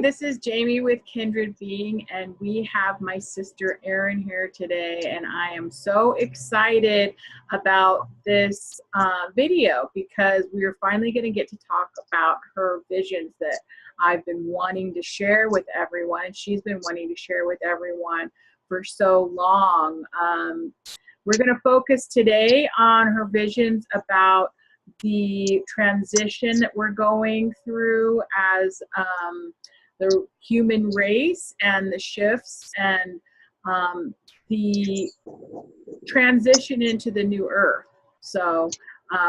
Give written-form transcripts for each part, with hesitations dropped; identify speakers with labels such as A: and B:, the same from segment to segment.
A: this is Jamie with Kindred Being, and we have my sister Erin here today, and I am so excited about this video because we're finally going to get to talk about her visions that I've been wanting to share with everyone. She's been wanting to share with everyone for so long. We're going to focus today on her visions about the transition that we're going through as the human race and the shifts and the transition into the new earth. So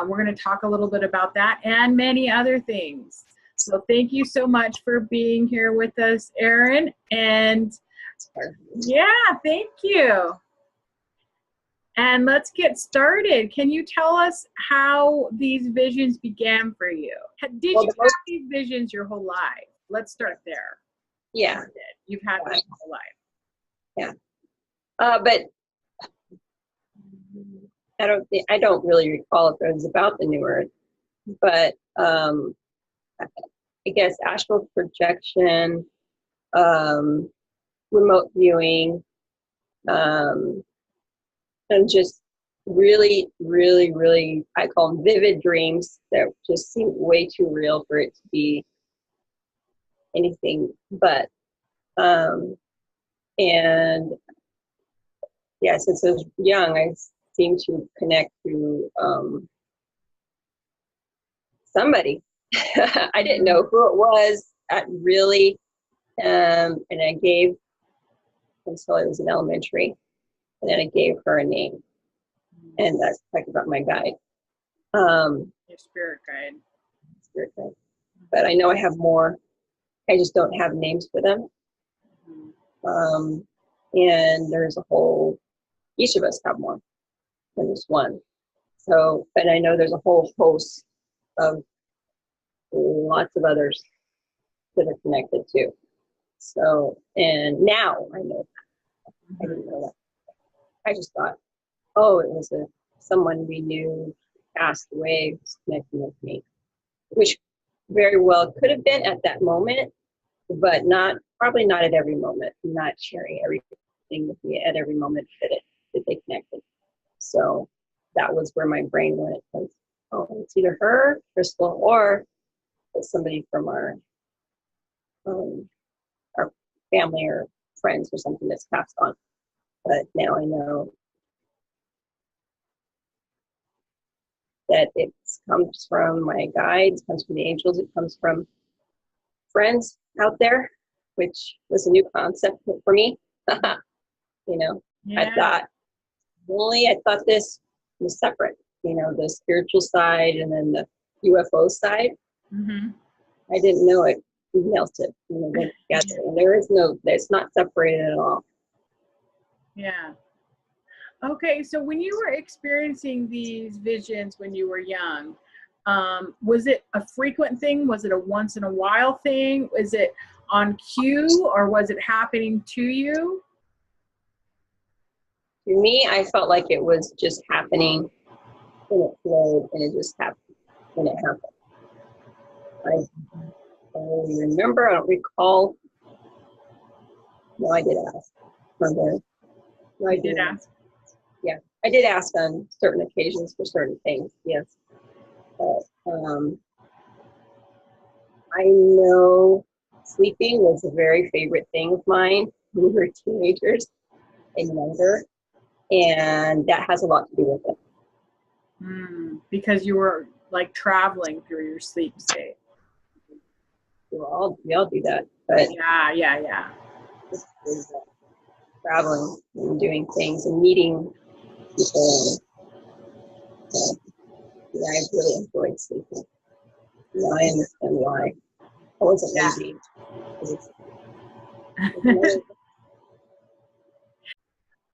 A: we're going to talk a little bit about that and many other things. So thank you so much for being here with us, Erin. And yeah, thank you. And let's get started. Can you tell us how these visions began for you? Did you have these visions your whole life? Let's start there.
B: Yeah.
A: You've had them your whole life.
B: Yeah. But I don't really recall if it was about the new earth, but I guess astral projection, remote viewing, and just really, I call them vivid dreams that just seem way too real for it to be anything but. And yeah, since I was young, I seemed to connect to somebody. I didn't know who it was really, and I gave until I was in elementary. And then I gave her a name, and that's talking about my guide.
A: Your spirit guide.
B: Spirit guide. But I know I have more. I just don't have names for them. And there's a whole. Each of us have more than just one. So, but I know there's a whole host of lots of others that are connected too. So, and now I know that. I didn't know that. I just thought, oh, it was someone we knew passed away was connecting with me, which very well could have been at that moment, but probably not at every moment, not sharing everything with me at every moment that they connected. So that was where my brain went. Was, oh, it's either her, Crystal, or it's somebody from our family or friends or something that's passed on. But now I know that it comes from my guides, comes from the angels, it comes from friends out there, which was a new concept for me. Yeah. I thought this was separate, the spiritual side and then the UFO side. Mm-hmm. I didn't know it melted, together. And it's not separated at all.
A: Yeah. Okay, so when you were experiencing these visions when you were young, was it a frequent thing? Was it a once in a while thing? Was it on cue, or was it happening to you?
B: To me, I felt like it was just happening, and it flowed, and it just happened when it happened. I don't really remember. I don't recall. No, I did ask. No, I did ask. Yeah, I did ask on certain occasions for certain things, yes. But I know sleeping was a very favorite thing of mine when we were teenagers and younger, and that has a lot to do with it.
A: Because you were like traveling through your sleep state.
B: We all do that, but
A: yeah.
B: Traveling and doing things and meeting people. Yeah, I really enjoyed sleeping. Now I understand why. I wasn't lazy.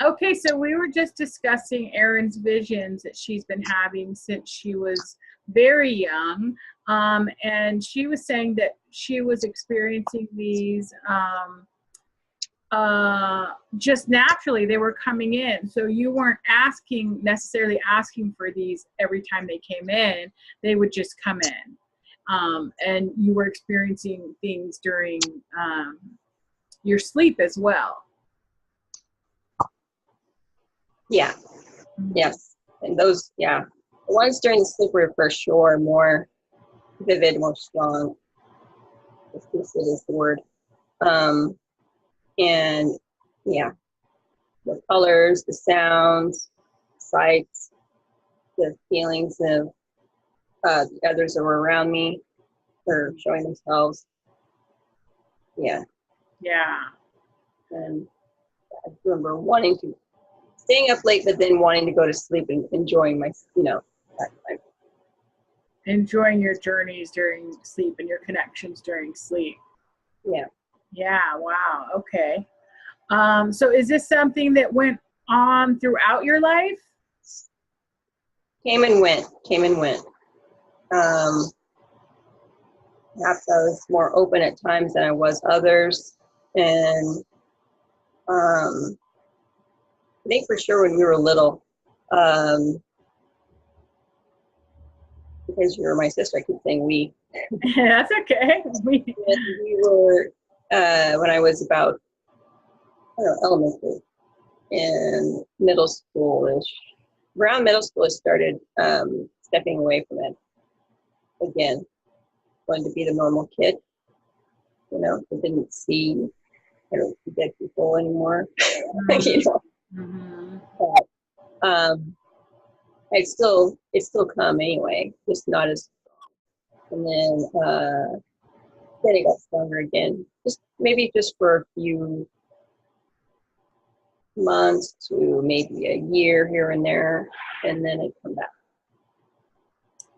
A: Okay, so we were just discussing Erin's visions that she's been having since she was very young. And she was saying that she was experiencing these just naturally. They were coming in. So you weren't necessarily asking for these every time they came in. They would just come in. and you were experiencing things during your sleep as well.
B: Yeah. Yes. And those, yeah. The ones during the sleep were for sure more vivid, more strong. Explicit is the word. And yeah, the colors, the sounds, sights, the feelings of the others that were around me or showing themselves. Yeah.
A: Yeah.
B: And I remember staying up late, but then wanting to go to sleep and enjoying my, that time.
A: Enjoying your journeys during sleep and your connections during sleep.
B: Yeah.
A: Yeah. Wow. Okay. So is this something that went on throughout your life?
B: Came and went. Perhaps I was more open at times than I was others. And I think for sure when we were little, because you were my sister, I keep saying we.
A: That's okay.
B: We were, when I was about, I don't know, elementary and middle school-ish. Around middle school, I started stepping away from it again. Wanted to be the normal kid, I didn't see, I don't see dead people anymore,
A: Mm-hmm.
B: But it's still come anyway, just not as strong. And then it got stronger again, just for a few months to maybe a year here and there, and then it come back.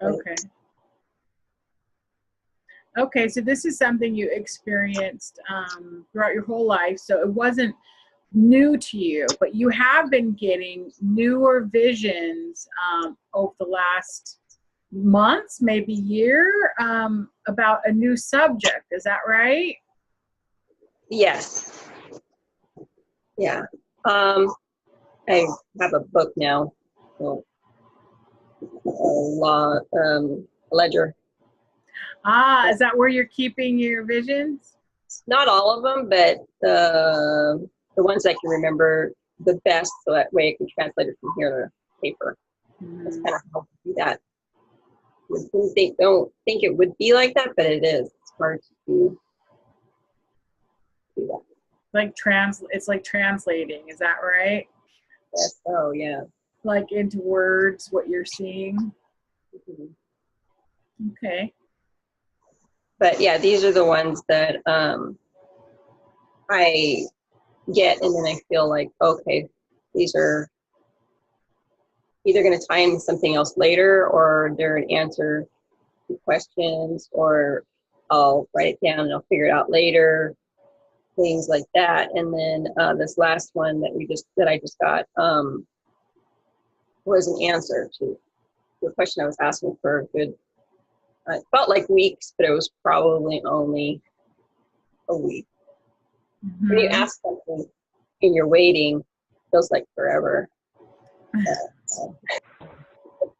A: Okay. Okay, so this is something you experienced throughout your whole life, so it wasn't new to you, but you have been getting newer visions over the last months, maybe year, about a new subject. Is that right?
B: Yes. Yeah. I have a book now, a ledger.
A: Is that where you're keeping your visions?
B: Not all of them, but the ones I can remember the best, so that way I can translate it from here to paper. That's kind of how to do that. Don't think it would be like that, but it is. It's hard to do that.
A: It's like translating, is that right?
B: Yes. Oh, yeah.
A: Like into words, what you're seeing.
B: Mm-hmm.
A: Okay.
B: But yeah, these are the ones that I get, and then I feel like, okay, these are either going to tie into something else later, or they're an answer to questions, or I'll write it down and I'll figure it out later, things like that. And then this last one that I just got was an answer to the question I was asking for a good, it felt like weeks, but it was probably only a week.
A: Mm-hmm.
B: When you ask something and you're waiting, it feels like forever.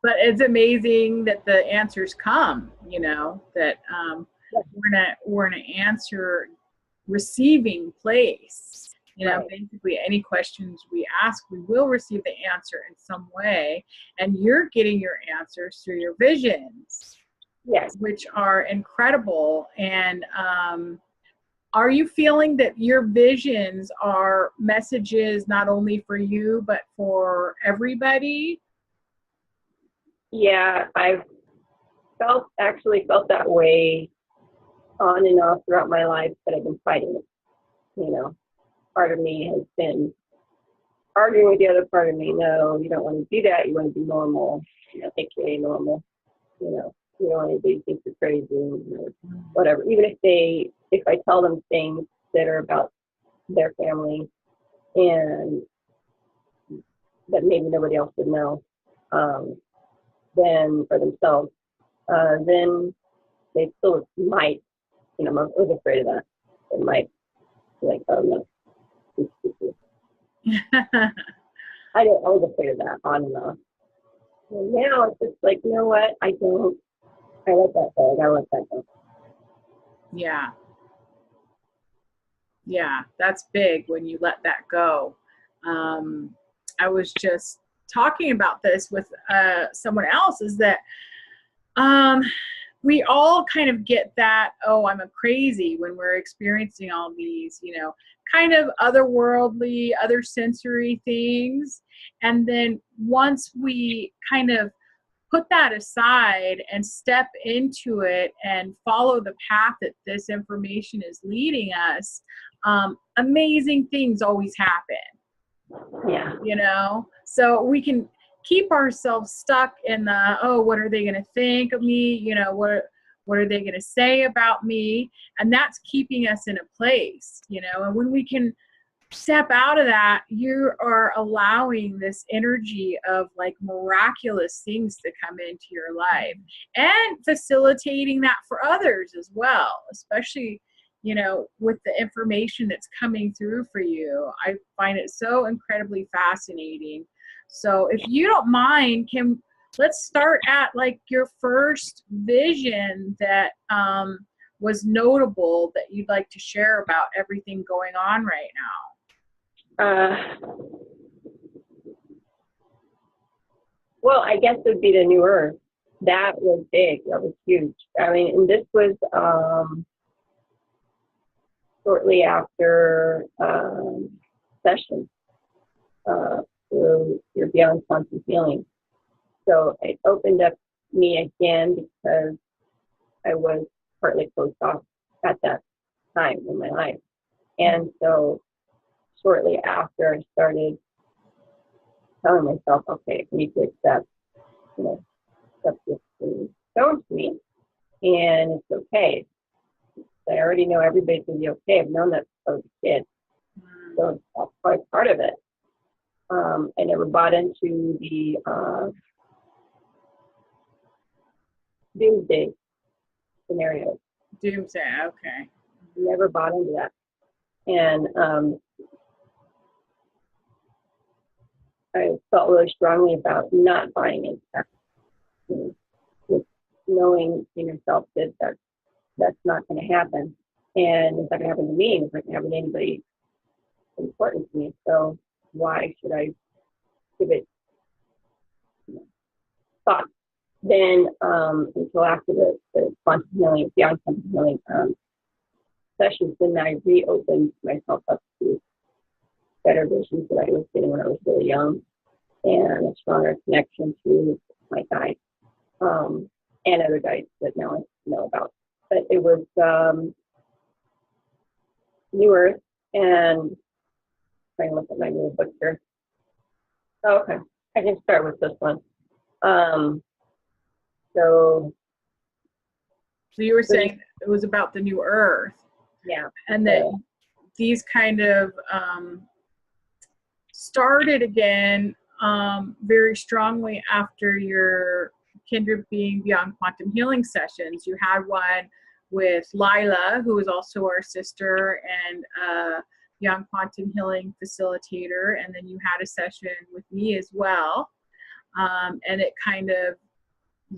A: But it's amazing that the answers come, that we're in an answer receiving place.
B: Right.
A: Basically any questions we ask, we will receive the answer in some way. And you're getting your answers through your visions.
B: Yes.
A: Which are incredible. And are you feeling that your visions are messages not only for you, but for everybody?
B: Yeah, I've actually felt that way on and off throughout my life, but I've been fighting it. Part of me has been arguing with the other part of me. No, you don't want to do that. You want to be normal, aka normal. You don't want anybody to think you're crazy or whatever. Even if I tell them things that are about their family and that maybe nobody else would know, then for themselves, then they still might, I was afraid of that. They might be like, oh no. I was afraid of that on and off. And now it's just like, you know what? I don't I like that though. I like that though.
A: Yeah. Yeah, that's big when you let that go. I was just talking about this with someone else, is that um, we all kind of get that, oh, I'm a crazy, when we're experiencing all these, kind of otherworldly, other sensory things. And then once we kind of put that aside and step into it and follow the path that this information is leading us, amazing things always happen.
B: Yeah.
A: So we can keep ourselves stuck in the, oh, what are they going to think of me? What are they going to say about me? And that's keeping us in a place, and when we can step out of that, you are allowing this energy of like miraculous things to come into your life, and facilitating that for others as well, especially with the information that's coming through for you. I find it so incredibly fascinating. So if you don't mind, let's start at like your first vision that was notable, that you'd like to share about everything going on right now.
B: Well, I guess it would be the New Earth. That was big. That was huge. I mean, and this was shortly after session through your Beyond Quantum Healing. So it opened up me again because I was partly closed off at that time in my life. And so shortly after, I started telling myself, okay, I need to accept this being shown to me, and it's okay. I already know everybody's going to be okay. I've known that since I was a kid. So that's probably part of it. I never bought into the doomsday scenario.
A: Doomsday, okay.
B: Never bought into that. And I felt really strongly about not buying into that. With knowing in yourself that that's not going to happen. And it's not going to happen to me. It's not going to happen to anybody important to me. So why should I give it thought? Then until after the quantum healing, beyond quantum healing sessions, then I reopened myself up to better visions that I was getting when I was really young, and a stronger connection to my guides and other guides that now I know about. But it was New Earth, and trying to look at my new book here. Oh, okay, I can start with this one. So
A: you were saying it was about the New Earth.
B: Yeah.
A: And that these kind of started again very strongly after your Kindred Being Beyond Quantum Healing sessions. You had one with Lila, who is also our sister and Beyond Quantum Healing facilitator, and then you had a session with me as well. And it kind of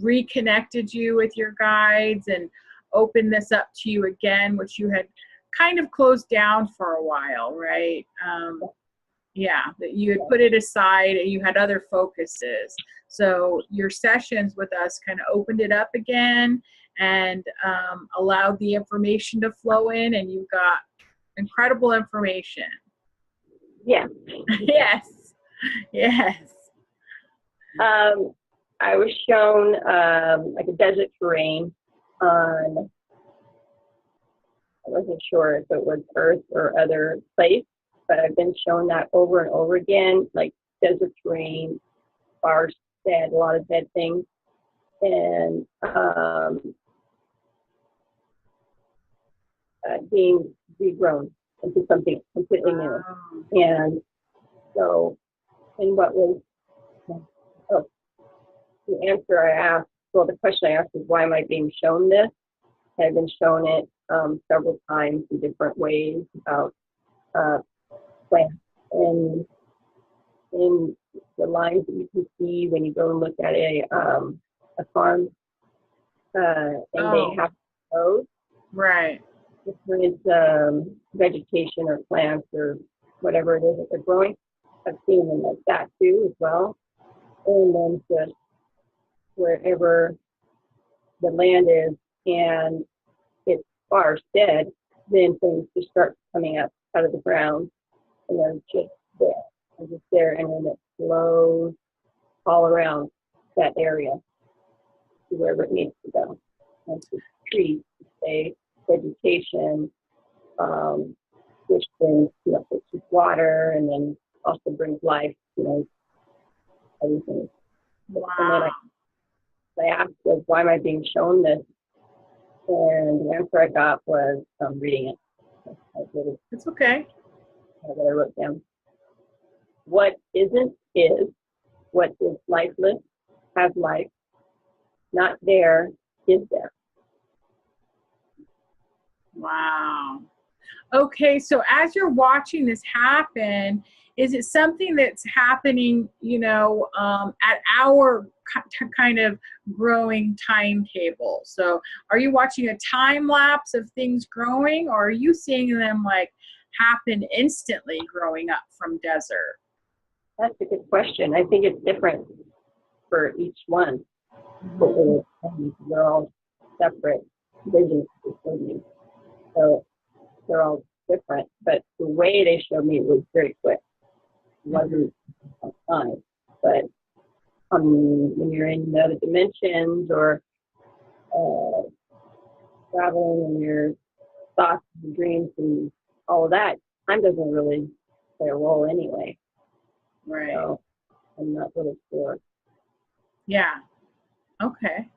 A: reconnected you with your guides and opened this up to you again, which you had kind of closed down for a while, right? Yeah, that you had put it aside and you had other focuses. So your sessions with us kind of opened it up again and allowed the information to flow in, and you got incredible information.
B: Yeah.
A: Yes. Yes.
B: I was shown like a desert terrain on, I wasn't sure if it was Earth or other place, but I've been shown that over and over again, like desert terrain, sparse, dead, a lot of dead things, and being regrown into something completely new. And so, and what was, the answer I asked, well, the question I asked is, why am I being shown this? I've been shown it several times in different ways about plants and in the lines that you can see when you go and look at a farm. and they
A: Oh,
B: have those
A: right.
B: different vegetation or plants or whatever it is that they're growing. I've seen them like that too as well. And then just wherever the land is and it's sparse, dead, then things just start coming up out of the ground and they're just there. They're just there, and then it flows all around that area to wherever it needs to go. And to trees, say, vegetation, which brings, which is water, and then also brings life, everything. And then
A: Wow.
B: I asked, was, why am I being shown this? And the answer I got was reading it.
A: It's okay.
B: I wrote down. What isn't is, what is lifeless has life, not there is there.
A: Wow. Okay, so as you're watching this happen, is it something that's happening, at our kind of growing timetable? So are you watching a time lapse of things growing, or are you seeing them like happen instantly growing up from desert?
B: That's a good question. I think it's different for each one. They're all separate visions. So they're all different, but the way they showed me was very quick. It wasn't on time, but when you're in the other dimensions or traveling in your thoughts and dreams and all of that, time doesn't really play a role anyway.
A: Right.
B: So I'm not really sure.
A: Yeah. Okay.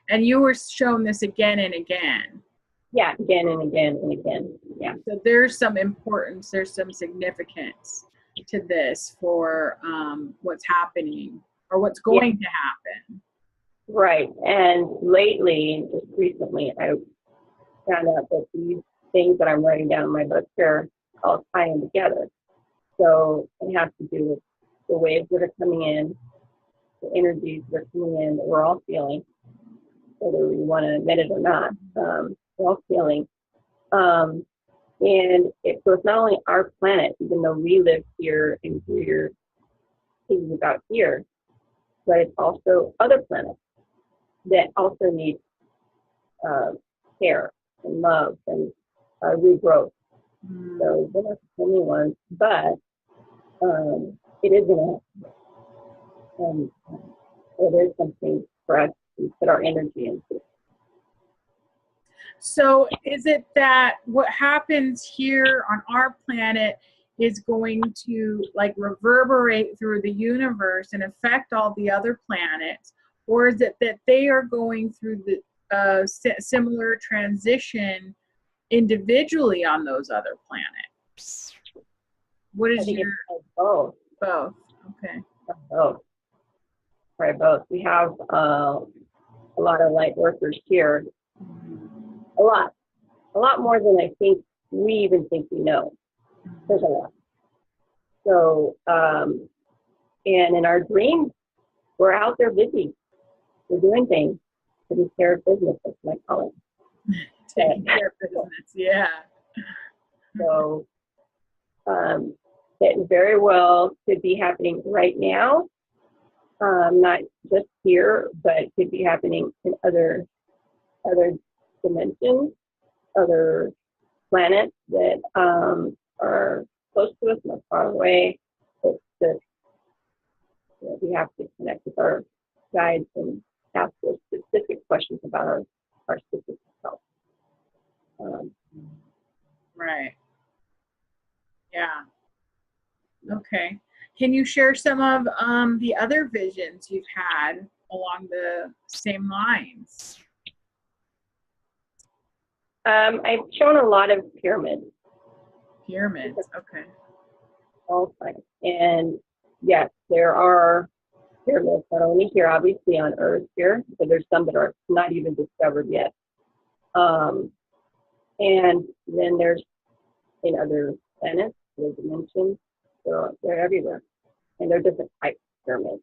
A: And you were shown this again and again.
B: Yeah, again and again and again. Yeah.
A: So there's some importance, there's some significance to this for what's happening or what's going to happen.
B: Right. And lately, just recently, I found out that these things that I'm writing down in my book here all tie in together. So it has to do with the waves that are coming in, the energies that are coming in that we're all feeling, whether we want to admit it or not. We're all feeling. And so it's not only our planet, even though we live here and we're thinking about here, but it's also other planets that also need care and love and regrowth. So they're not the only ones, but it is going to happen. And it is something for us to put our energy into.
A: So is it that what happens here on our planet is going to like reverberate through the universe and affect all the other planets? Or is it that they are going through the similar transition individually on those other planets? What is your...
B: Both.
A: Both. Okay.
B: Both. Right, both. We have a lot of light workers here. A lot more than I think we even think we know. There's a lot. So, and in our dreams, we're out there busy. We're doing things, taking care of business, that's what I call it.
A: Taking care of business, yeah.
B: So, that very well could be happening right now, not just here, but it could be happening in other dimensions, other planets that are close to us, not far away. It's just, we have to connect with our guides and ask those specific questions about our specific self.
A: Right. Yeah. Okay. Can you share some of the other visions you've had along the same lines?
B: I've shown a lot of pyramids.
A: Pyramids, okay.
B: All kinds. And yes, there are pyramids, not only here, obviously on Earth here, but there's some that are not even discovered yet. And then there's in other planets, other dimensions, they're everywhere. And they're different types of pyramids.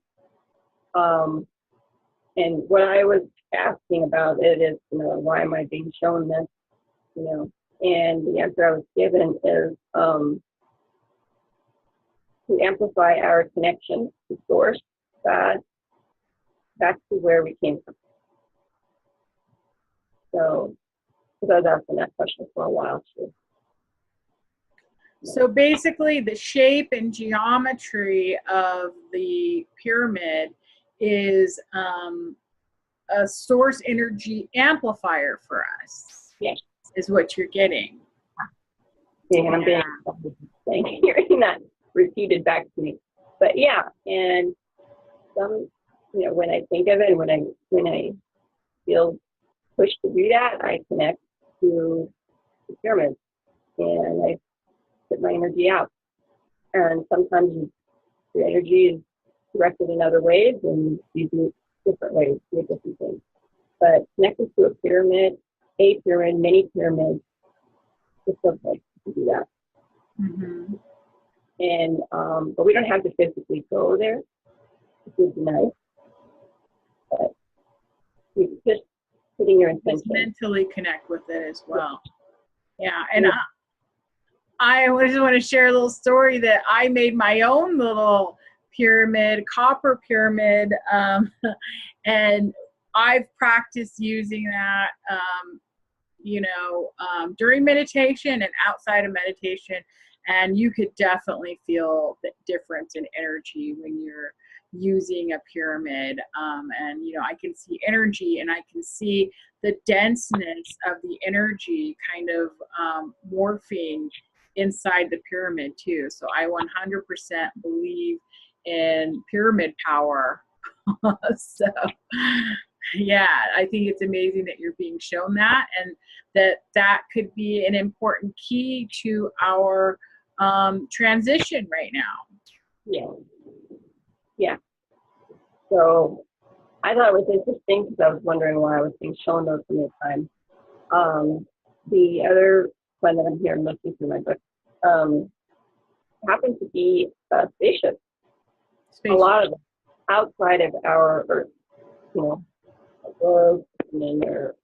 B: and what I was asking about it is, why am I being shown this? And the answer I was given is to amplify our connection to Source, God, back to where we came from. So, because I was asking that question for a while too.
A: So basically, the shape and geometry of the pyramid is a source energy amplifier for us.
B: Yes.
A: Is what you're getting.
B: Yeah, and I'm hearing that repeated back to me. But yeah, and some, when I think of it, and when I feel pushed to do that, I connect to the pyramid, and I put my energy out. And sometimes the energy is directed in other ways, and you do different ways, do different things. But connected to a pyramid, many pyramids, it's okay to do that.
A: Mm-hmm.
B: And but we don't have to physically go there. It would be nice, but you just putting your intention.
A: Just mentally connect with it as well. Yeah, and I just want to share a little story that I made my own little pyramid, copper pyramid, and I've practiced using that, during meditation and outside of meditation, and you could definitely feel the difference in energy when you're using a pyramid. And I can see energy, and I can see the denseness of the energy kind of morphing inside the pyramid too. So I 100% believe in pyramid power. So yeah, I think it's amazing that you're being shown that, and that could be an important key to our transition right now.
B: Yeah. So I thought it was interesting because I was wondering why I was being shown those so many times. The other one that I'm here looking through my book happened to be a spaceship. A lot of them outside of our Earth, globe, and then they're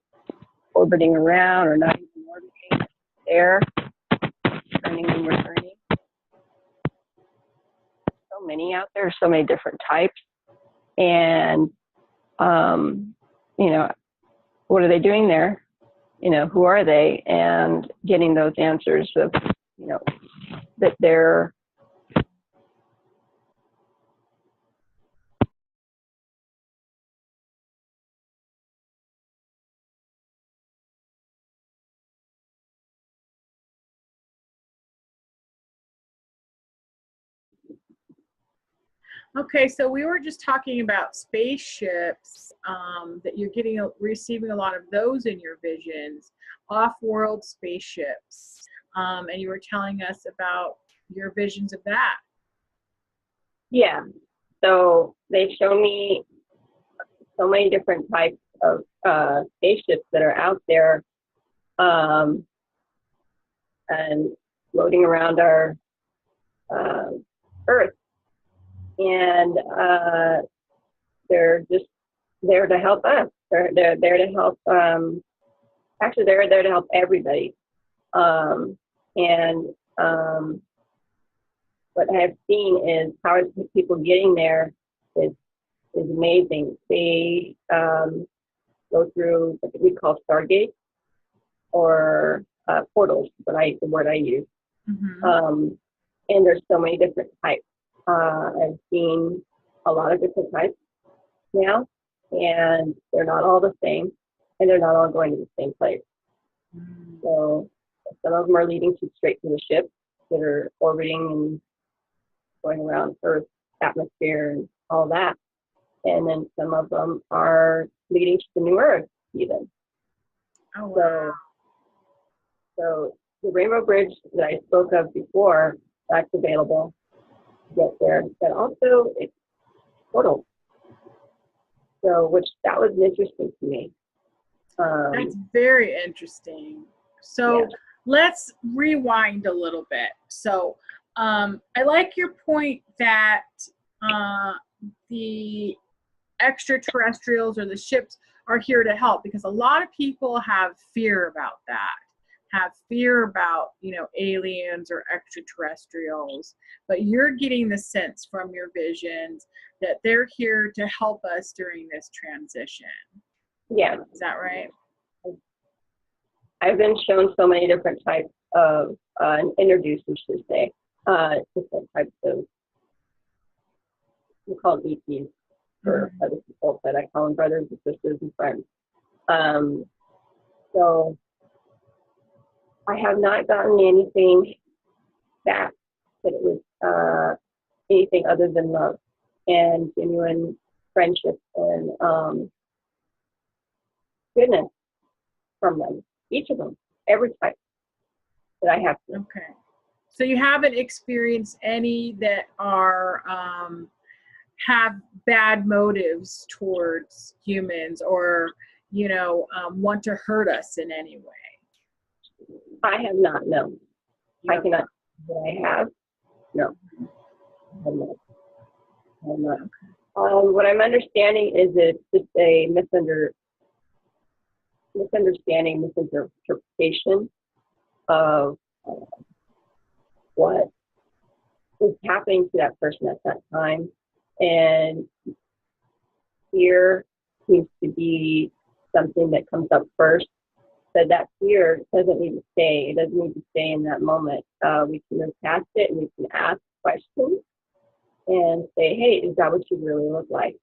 B: orbiting around, or not even orbiting, there, turning and returning. So many out there, so many different types. And, what are they doing there? Who are they? And getting those answers of, that they're
A: Okay, so we were just talking about spaceships, that you're receiving a lot of those in your visions, off-world spaceships, and you were telling us about your visions of that.
B: Yeah. So they've shown me so many different types of spaceships that are out there, and floating around our Earth. And they're just there to help us. They're there to help. Actually, they're there to help everybody. What I have seen is how people getting there is amazing. They go through what we call stargates, or portals, the word I use.
A: Mm-hmm.
B: And there's so many different types. I've seen a lot of different types now, and they're not all the same, and they're not all going to the same place.
A: Mm.
B: So some of them are leading straight to the ships that are orbiting and going around Earth's atmosphere and all that. And then some of them are leading to the new Earth, even.
A: Oh, wow.
B: So the Rainbow Bridge that I spoke of before, that's available to get there. But also it's portal. So that was interesting to me.
A: That's very interesting. So
B: yeah.
A: Let's rewind a little bit. So I like your point that the extraterrestrials or the ships are here to help, because a lot of people have fear about that, have fear about, you know, aliens or extraterrestrials, but you're getting the sense from your visions that they're here to help us during this transition.
B: Yeah.
A: Is that right?
B: I've been shown so many different types of, and introduced, we should say, different types of, we call them ETs for other people, but I call them brothers and sisters and friends. So I have not gotten anything back that it was anything other than love and genuine friendship and goodness from them, each of them, every type that I have.
A: Okay. So you haven't experienced any that are have bad motives towards humans, or, you know, want to hurt us in any way?
B: I have not, no. I cannot say that I have. No. I have not. I have not.
A: Okay.
B: What I'm understanding is it's just a misunderstanding, misinterpretation of what is happening to that person at that time. And fear seems to be something that comes up first. But that fear doesn't need to stay. It doesn't need to stay in that moment. We can move past it and we can ask questions and say, hey, is that what you really look like?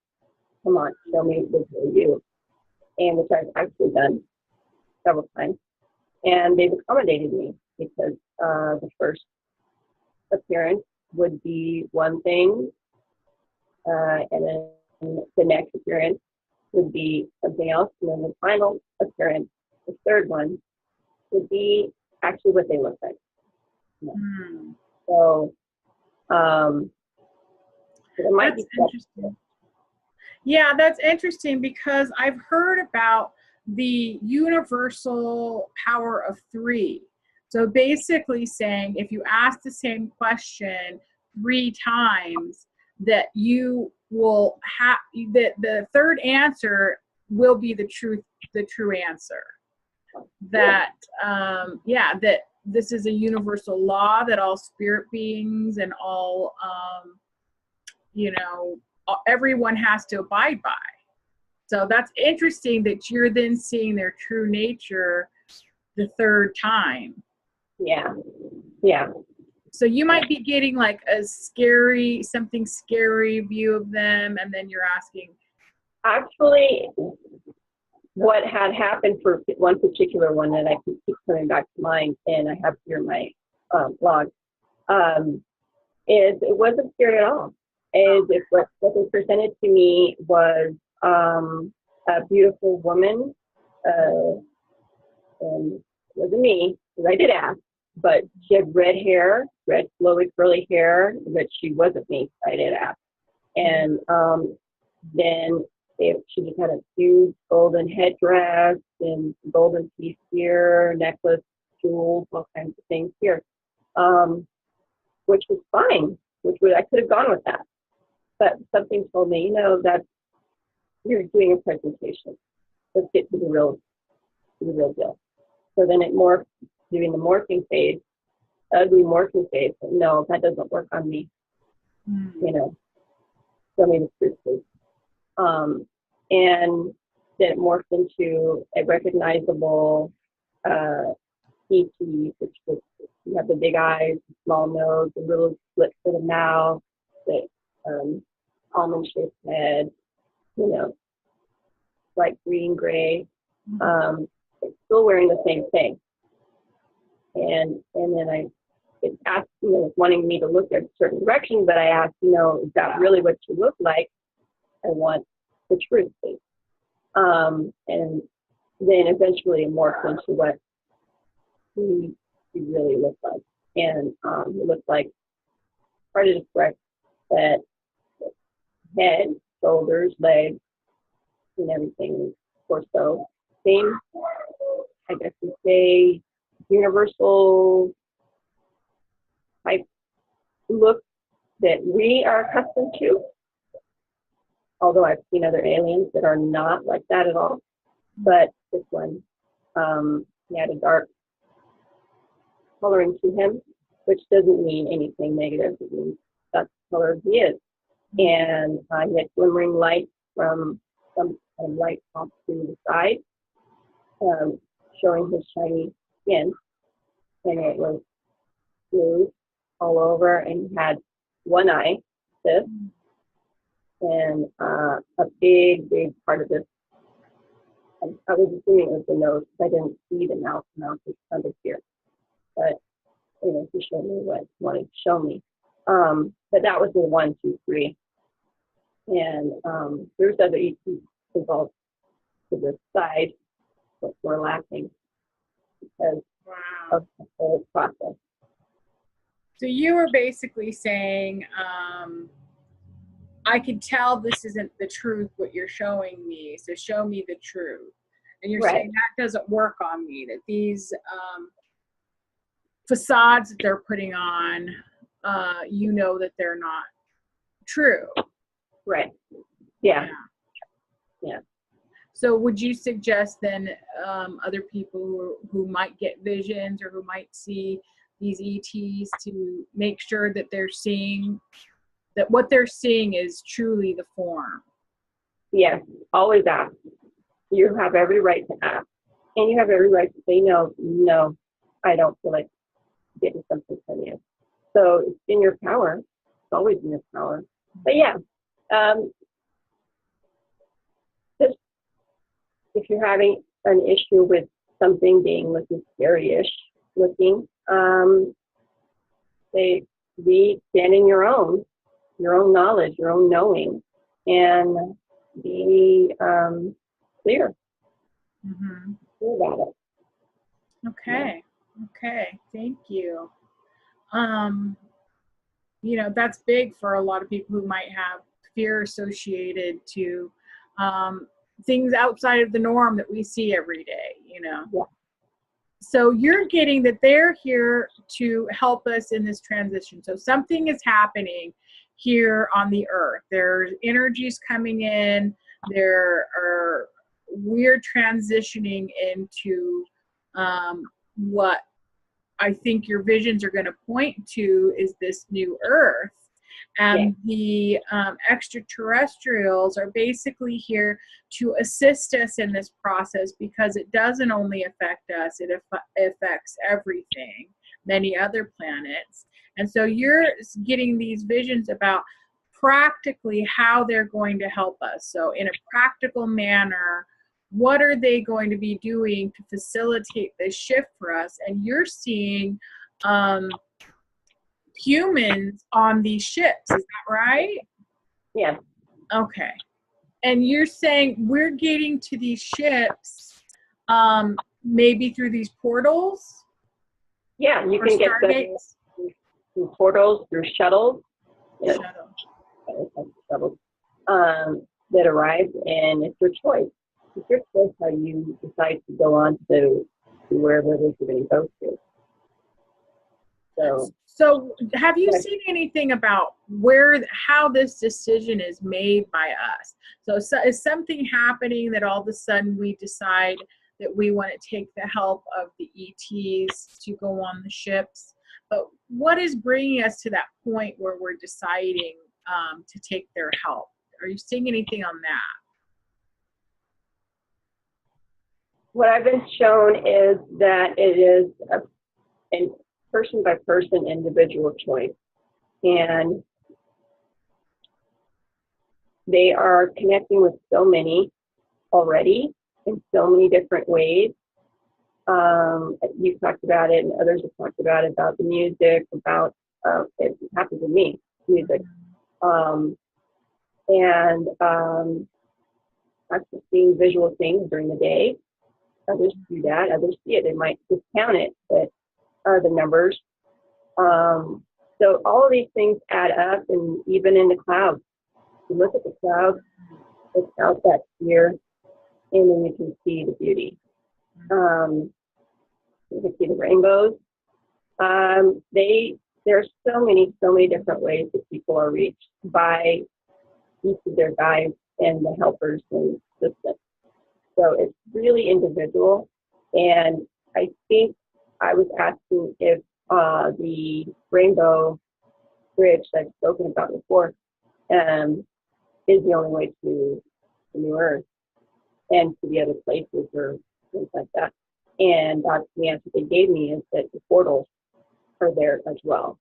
B: Come on, show me this is you. And which I've actually done several times. And they've accommodated me because the first appearance would be one thing, and then the next appearance would be something else, and then the final appearance, the third one, would be actually what they look like. So, it might be
A: interesting. Yeah, that's interesting, because I've heard about the universal power of 3. So basically saying if you ask the same question 3 times, that you will have that the third answer will be the true answer. That that this is a universal law that all spirit beings and all you know, everyone has to abide by. So that's interesting that you're then seeing their true nature the third time.
B: Yeah. Yeah.
A: So you might be getting like something scary view of them, and then you're asking.
B: Actually, what had happened for one particular one that I keep coming back to mind, and I have here in my blog, is it wasn't scary at all. Is if what was presented to me was a beautiful woman, and it wasn't me, because I did ask, but she had red hair, red flowy curly hair, but she wasn't me, I did ask. And then she just had a huge golden headdress and golden piece here, necklace, jewels, all kinds of things here, which was fine, I could have gone with that. But something told me, that you're doing a presentation. Let's get to the real deal. So then it morphed, doing the morphing phase, ugly morphing phase. No, that doesn't work on me. Show me the truth, please. And then it morphed into a recognizable ET, which was, you have the big eyes, the small nose, the little slit for the mouth, the almond-shaped head, like green, gray. It's still wearing the same thing. And then it asked, wanting me to look at a certain direction, but I asked, is that really what you look like? I want the truth, please. And then eventually it morphed into what he really looked like. And he looked like, hard to describe, that head, shoulders, legs, and everything, torso, same, I guess you'd say, universal type look that we are accustomed to. although I've seen other aliens that are not like that at all. But this one, he had a dark coloring to him, which doesn't mean anything negative. It means that's the color he is. And he had glimmering light from some kind of light off to the side, showing his shiny skin. And it was blue all over, and he had one eye, this, and a big part of this. I was assuming it was the nose, because I didn't see the mouth. The mouth was under here. But anyway, he showed me what he wanted to show me. But that was the 1, 2, 3. And there's other ETs involved to the side, but we're lacking because of the whole process.
A: So you were basically saying, I can tell this isn't the truth, what you're showing me, so show me the truth. And you're saying that doesn't work on me, that these facades that they're putting on, you know that they're not true.
B: Right. Yeah.
A: So would you suggest then other people who might get visions or who might see these ETs to make sure that they're seeing, that what they're seeing is truly the form?
B: Yes, always ask. You have every right to ask. And you have every right to say, no, I don't feel like getting something from you. So it's in your power. It's always in your power. But yeah, just if you're having an issue with something being looking scary-ish looking, be stand in your own knowledge, your own knowing, and be clear.
A: Mm-hmm.
B: Clear about it.
A: Okay. Okay. Thank you. You know, that's big for a lot of people who might have fear associated to things outside of the norm that we see every day, you know.
B: Yeah.
A: So you're getting that they're here to help us in this transition. So something is happening here on the earth. There's energies coming in. We're transitioning into what I think your visions are going to point to is this new earth. And the extraterrestrials are basically here to assist us in this process, because it doesn't only affect us, it affects everything, many other planets. And so you're getting these visions about practically how they're going to help us. So in a practical manner, what are they going to be doing to facilitate this shift for us? And you're seeing humans on these ships, is that right?
B: Yeah.
A: Okay. And you're saying we're getting to these ships maybe through these portals?
B: Yeah, you can get through portals, through shuttles. Yeah. Shuttles that arrive, and it's your choice. It's your choice how you decide to go on to wherever it is you're going to go to.
A: So have you seen anything about how this decision is made by us? So is something happening that all of a sudden we decide that we want to take the help of the ETs to go on the ships? But what is bringing us to that point where we're deciding to take their help? Are you seeing anything on that?
B: What I've been shown is that it is a person by person individual choice, and they are connecting with so many already in so many different ways. You've talked about it, and others have talked about it, about the music, about it happens with me, music, and actually seeing visual things during the day. Others do that, others see it. They might discount it, but the numbers. So all of these things add up, and even in the clouds. You look at the clouds, it's out that clear, and then you can see the beauty. You can see the rainbows. There's so many different ways that people are reached by each of their guides and the helpers and assistants. So it's really individual. And I think I was asking if the Rainbow Bridge that I've spoken about before is the only way to the New Earth and to the other places or things like that. And that's the answer they gave me, is that the portals are there as well.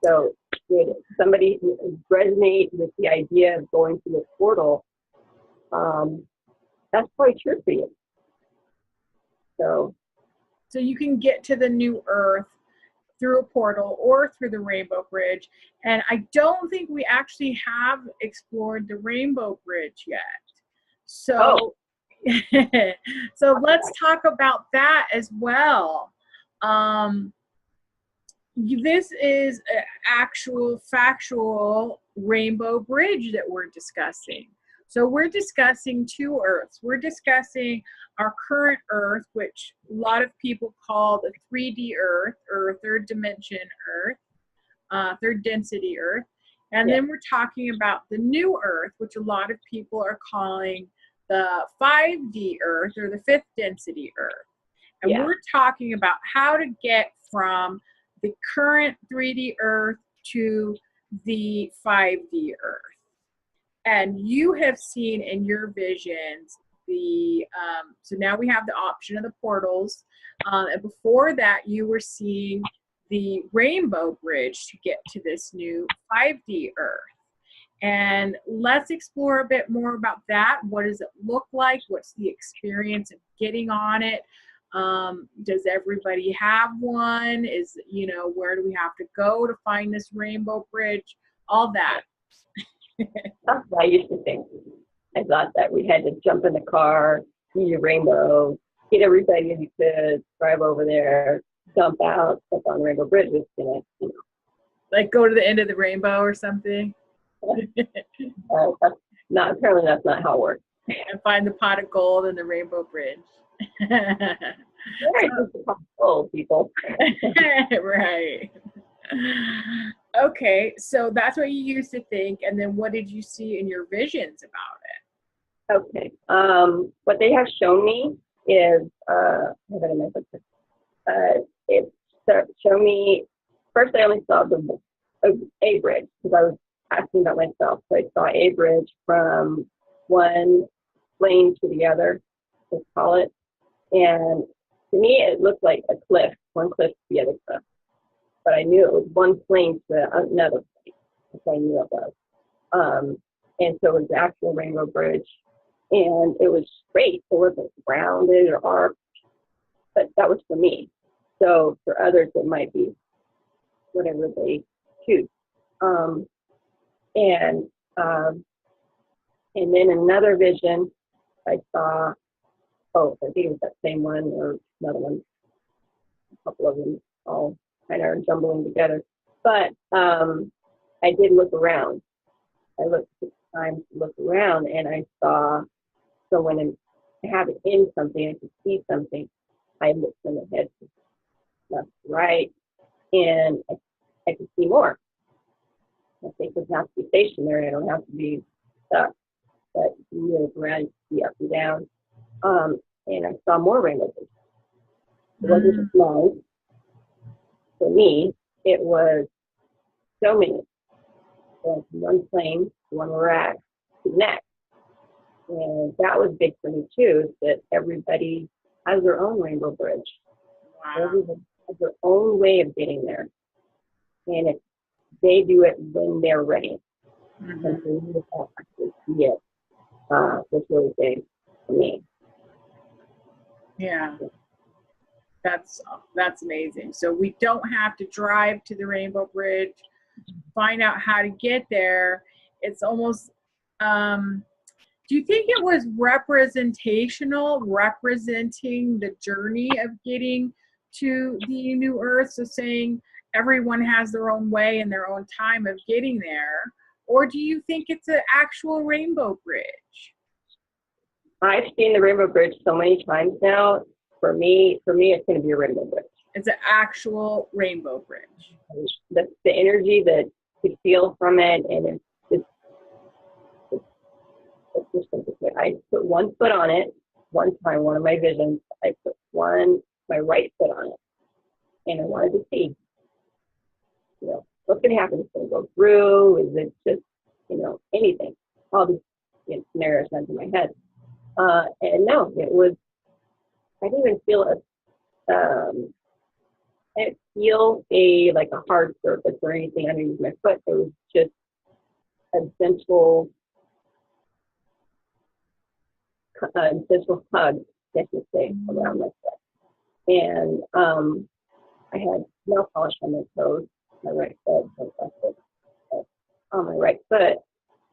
B: So did somebody resonate with the idea of going through a portal? That's probably true for you. So
A: you can get to the New Earth through a portal or through the Rainbow Bridge. And I don't think we actually have explored the Rainbow Bridge yet. So, so let's talk about that as well. This is an actual factual Rainbow Bridge that we're discussing. So we're discussing two Earths. We're discussing our current Earth, which a lot of people call the 3D Earth or third dimension Earth, third density Earth. And then we're talking about the new Earth, which a lot of people are calling the 5D Earth or the fifth density Earth. And we're talking about how to get from the current 3D Earth to the 5D Earth. And you have seen in your visions the, so now we have the option of the portals. And before that, you were seeing the Rainbow Bridge to get to this new 5D Earth. And let's explore a bit more about that. What does it look like? What's the experience of getting on it? Does everybody have one? Is, you know, where do we have to go to find this Rainbow Bridge? All that.
B: that's what I used to think. I thought that we had to jump in the car, see a rainbow, get everybody you could, drive over there, jump out, step on the Rainbow Bridge. It's gonna, you know.
A: Like go to the end of the rainbow or something.
B: That's not, apparently that's not how it works.
A: And find the pot of gold and the Rainbow Bridge.
B: Right, it's a pot of gold, people.
A: Right. Okay, so that's what you used to think, and then what did you see in your visions about it?
B: Okay. What they have shown me is, it showed me, first I only saw the a bridge, because I was asking about myself. So I saw a bridge from one plane to the other, let's call it. And to me, it looked like a cliff, one cliff to the other cliff. But I knew it was one plane to another plane, which I knew it was. And so it was the actual Rainbow Bridge. And it was straight. It wasn't rounded or arched. But that was for me. So for others, it might be whatever they choose. And then another vision, I saw, I think it was that same one or another one, a couple of them all kind of are jumbling together. But I did look around. I looked 6 times to look around, and I saw someone have it in something. I could see something. I looked from the head to left to right, and I could see more. I think it doesn't have to be stationary. I don't have to be stuck. But you look around, you see up and down. And I saw more rainbows. It wasn't just mine. For me, it was so many. From one plane, the one we're at, to the next. And that was big for me too, is that everybody has their own Rainbow Bridge.
A: Wow.
B: Everyone has their own way of getting there. And they do it when they're ready.
A: Mm-hmm.
B: And for me to actually see it was really big for me.
A: Yeah. That's amazing. So we don't have to drive to the Rainbow Bridge, find out how to get there. It's almost, do you think it was representational, representing the journey of getting to the New Earth? So saying everyone has their own way and their own time of getting there? Or do you think it's an actual Rainbow Bridge?
B: I've seen the Rainbow Bridge so many times now. For me, it's going to be a Rainbow Bridge.
A: It's an actual Rainbow Bridge.
B: The energy that you feel from it, and I put one foot on it one time, one of my visions. I put my right foot on it, and I wanted to see, what's going to happen. It's going to go through. Is it just, anything? All these scenarios went through my head. And no, it was. I didn't even feel I didn't feel like a hard surface or anything underneath my foot. It was just a gentle hug, I should say, around my foot. And I had nail polish on my toes, my right foot, on my right foot.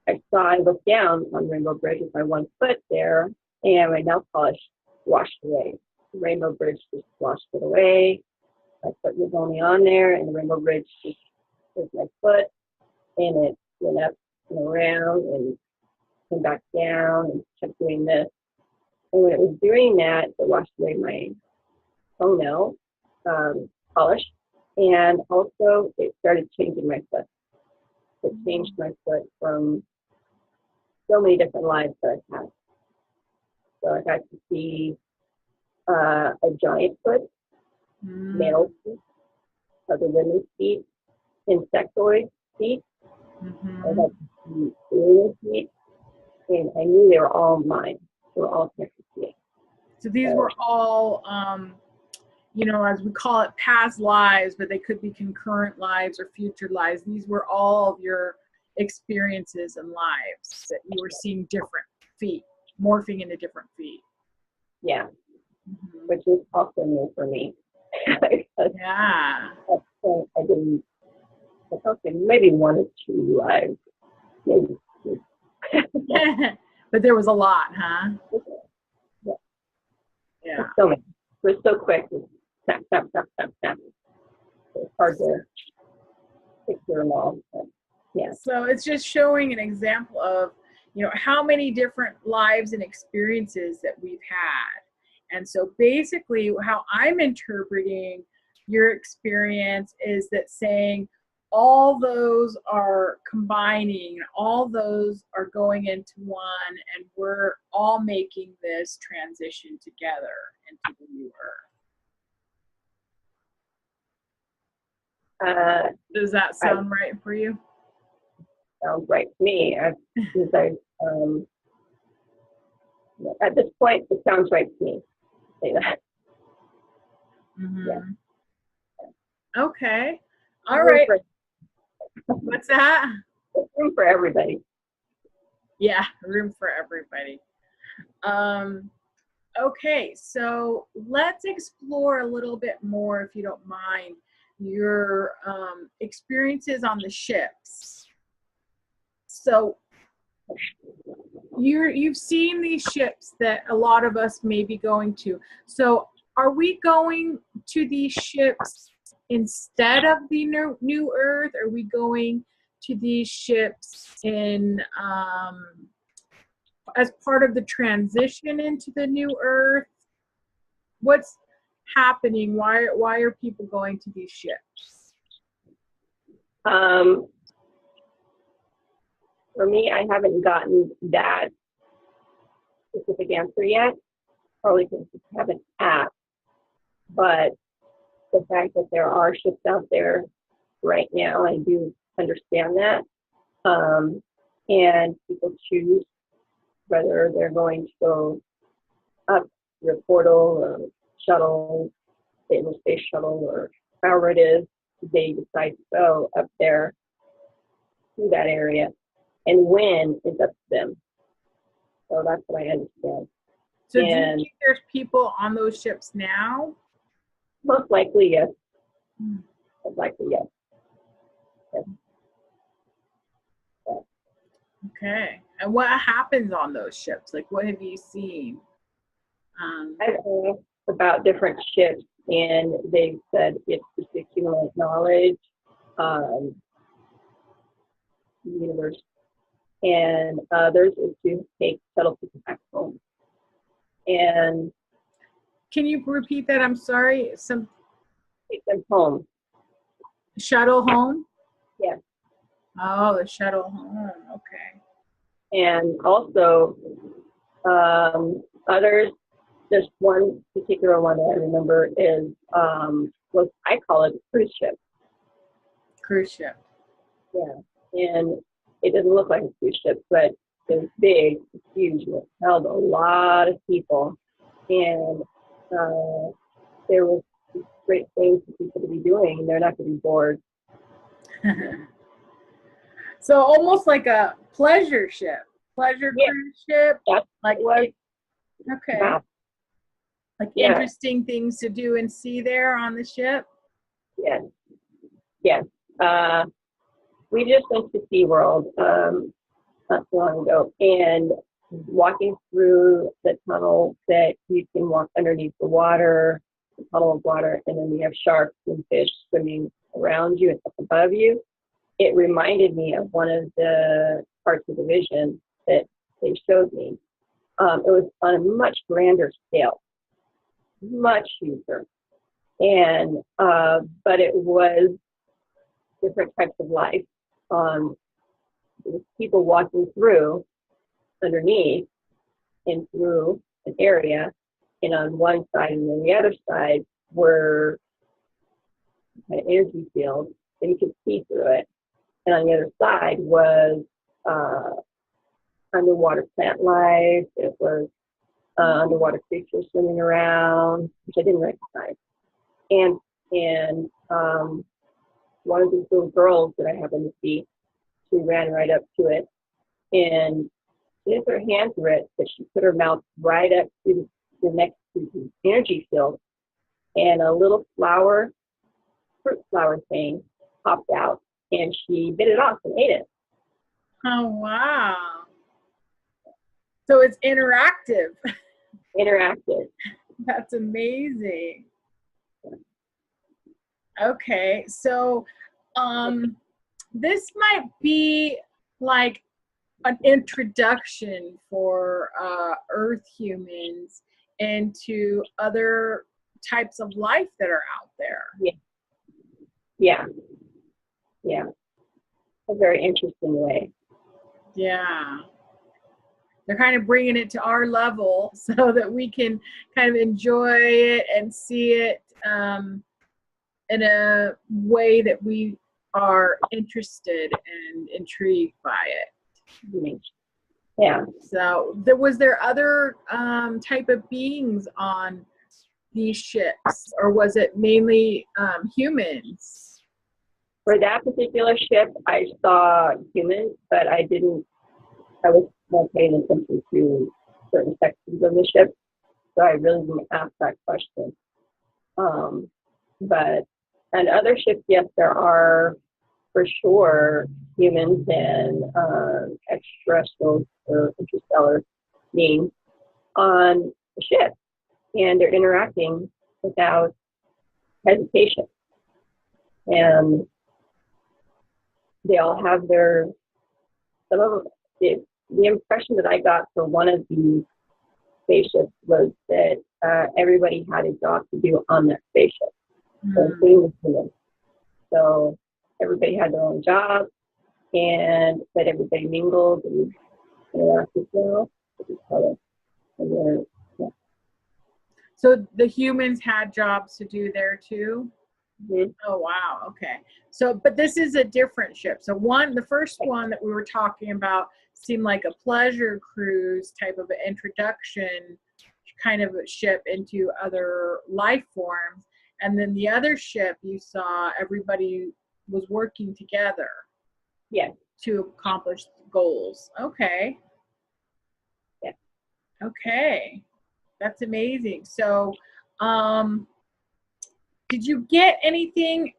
B: I looked down on Rainbow Bridge with my one foot there, and my nail polish washed away. The Rainbow Bridge just washed it away. My foot was only on there, and the Rainbow Bridge just was my foot, and it went up and around and came back down and kept doing this. And when it was doing that, it washed away my toenail polish, and also it started changing my foot. It changed my foot from so many different lives that I've had. So I got to see a giant foot, male feet, other women's feet, insectoid feet. I got to see alien feet, and I knew they were all mine. They were all connected to me.
A: So these were all, as we call it, past lives, but they could be concurrent lives or future lives. These were all of your experiences and lives that you were seeing different feet, morphing into different feet.
B: Yeah, which is also new for me.
A: Yeah.
B: I didn't, maybe one or two lives, maybe two.
A: But there was a lot, huh?
B: Yeah. So many. It was so quick. Snap, snap, snap, snap, snap. It's hard to picture them all. But yeah.
A: So it's just showing an example of, how many different lives and experiences that we've had. And so basically how I'm interpreting your experience is that saying all those are combining, all those are going into one, and we're all making this transition together into the new Earth. Does that sound right for you?
B: Sounds right to me. At this point, it sounds right to me. Say that.
A: Yeah. Okay. All right. What's that?
B: Room for everybody.
A: Yeah, room for everybody. Okay, so let's explore a little bit more, if you don't mind, your experiences on the ships. So you've seen these ships that a lot of us may be going to. So are we going to these ships instead of the new Earth? Are we going to these ships in as part of the transition into the new Earth? What's happening? Why are people going to these ships?
B: For me, I haven't gotten that specific answer yet, probably because I haven't asked. But the fact that there are ships out there right now, I do understand that. And people choose whether they're going to go up your portal or shuttle, the space shuttle, or however it is they decide to go up there to that area. And when is up to them. So that's what I understand.
A: So do you think there's people on those ships now?
B: Most likely, yes. Most likely, yes. Yes.
A: Yeah. Okay. And what happens on those ships? Like, what have you seen?
B: I've asked about different ships, and they've said it's to accumulate knowledge, the universe, and others is to shuttle people back home. And
A: can you repeat that? I'm sorry.
B: Take them home.
A: Shuttle home?
B: Yeah.
A: Oh, the shuttle home. Okay.
B: And also others, just one particular one that I remember is what I call it a cruise ship.
A: Cruise ship.
B: Yeah. And it doesn't look like a cruise ship, but it's big, it's huge, and it held a lot of people. And there was great things for people to be doing, and they're not going to be bored.
A: So almost like a pleasure ship, cruise ship.
B: That's
A: Like
B: what.
A: okay,
B: Yeah.
A: like
B: Yeah.
A: interesting things to do and see there on the ship.
B: Yes. Yes. We just went to SeaWorld not so long ago, and walking through the tunnel that you can walk underneath the water, the tunnel of water, and then we have sharks and fish swimming around you and up above you. It reminded me of one of the parts of the vision that they showed me. It was on a much grander scale, much huger, and but it was different types of life. There was people walking through underneath and through an area, and on one side and then the other side were an energy field, and you could see through it. And on the other side was underwater plant life. It was underwater creatures swimming around, which I didn't recognize. And one of these little girls that I happened to see, she ran right up to it, and she didn't put her hand through it, but she put her mouth right up to the next to the energy field, and a little fruit flower thing popped out, and she bit it off and ate it.
A: Oh wow! So it's interactive.
B: Interactive.
A: That's amazing. Okay, so this might be like an introduction for Earth humans into other types of life that are out there.
B: Yeah. A very interesting way.
A: Yeah. They're kind of bringing it to our level so that we can kind of enjoy it and see it in a way that we are interested and intrigued by it.
B: Yeah.
A: So was there other type of beings on these ships, or was it mainly humans?
B: For that particular ship, I saw humans, but I was more paying attention to certain sections of the ship, so I really didn't ask that question. But on other ships, yes, there are for sure humans and extraterrestrials or interstellar beings on the ship, and they're interacting without hesitation. And they all have some of them, the impression that I got for one of the spaceships was that everybody had a job to do on that spaceship, including the humans. So everybody had their own job, and that everybody mingled and interacted well with each other.
A: So the humans had jobs to do there too?
B: Mm-hmm.
A: Oh wow, okay. So but this is a different ship. So the first one that we were talking about seemed like a pleasure cruise type of an introduction kind of a ship into other life forms. And then the other ship you saw, everybody was working together.
B: Yes.
A: To accomplish goals. Okay.
B: Yeah.
A: Okay. That's amazing. So did you get anything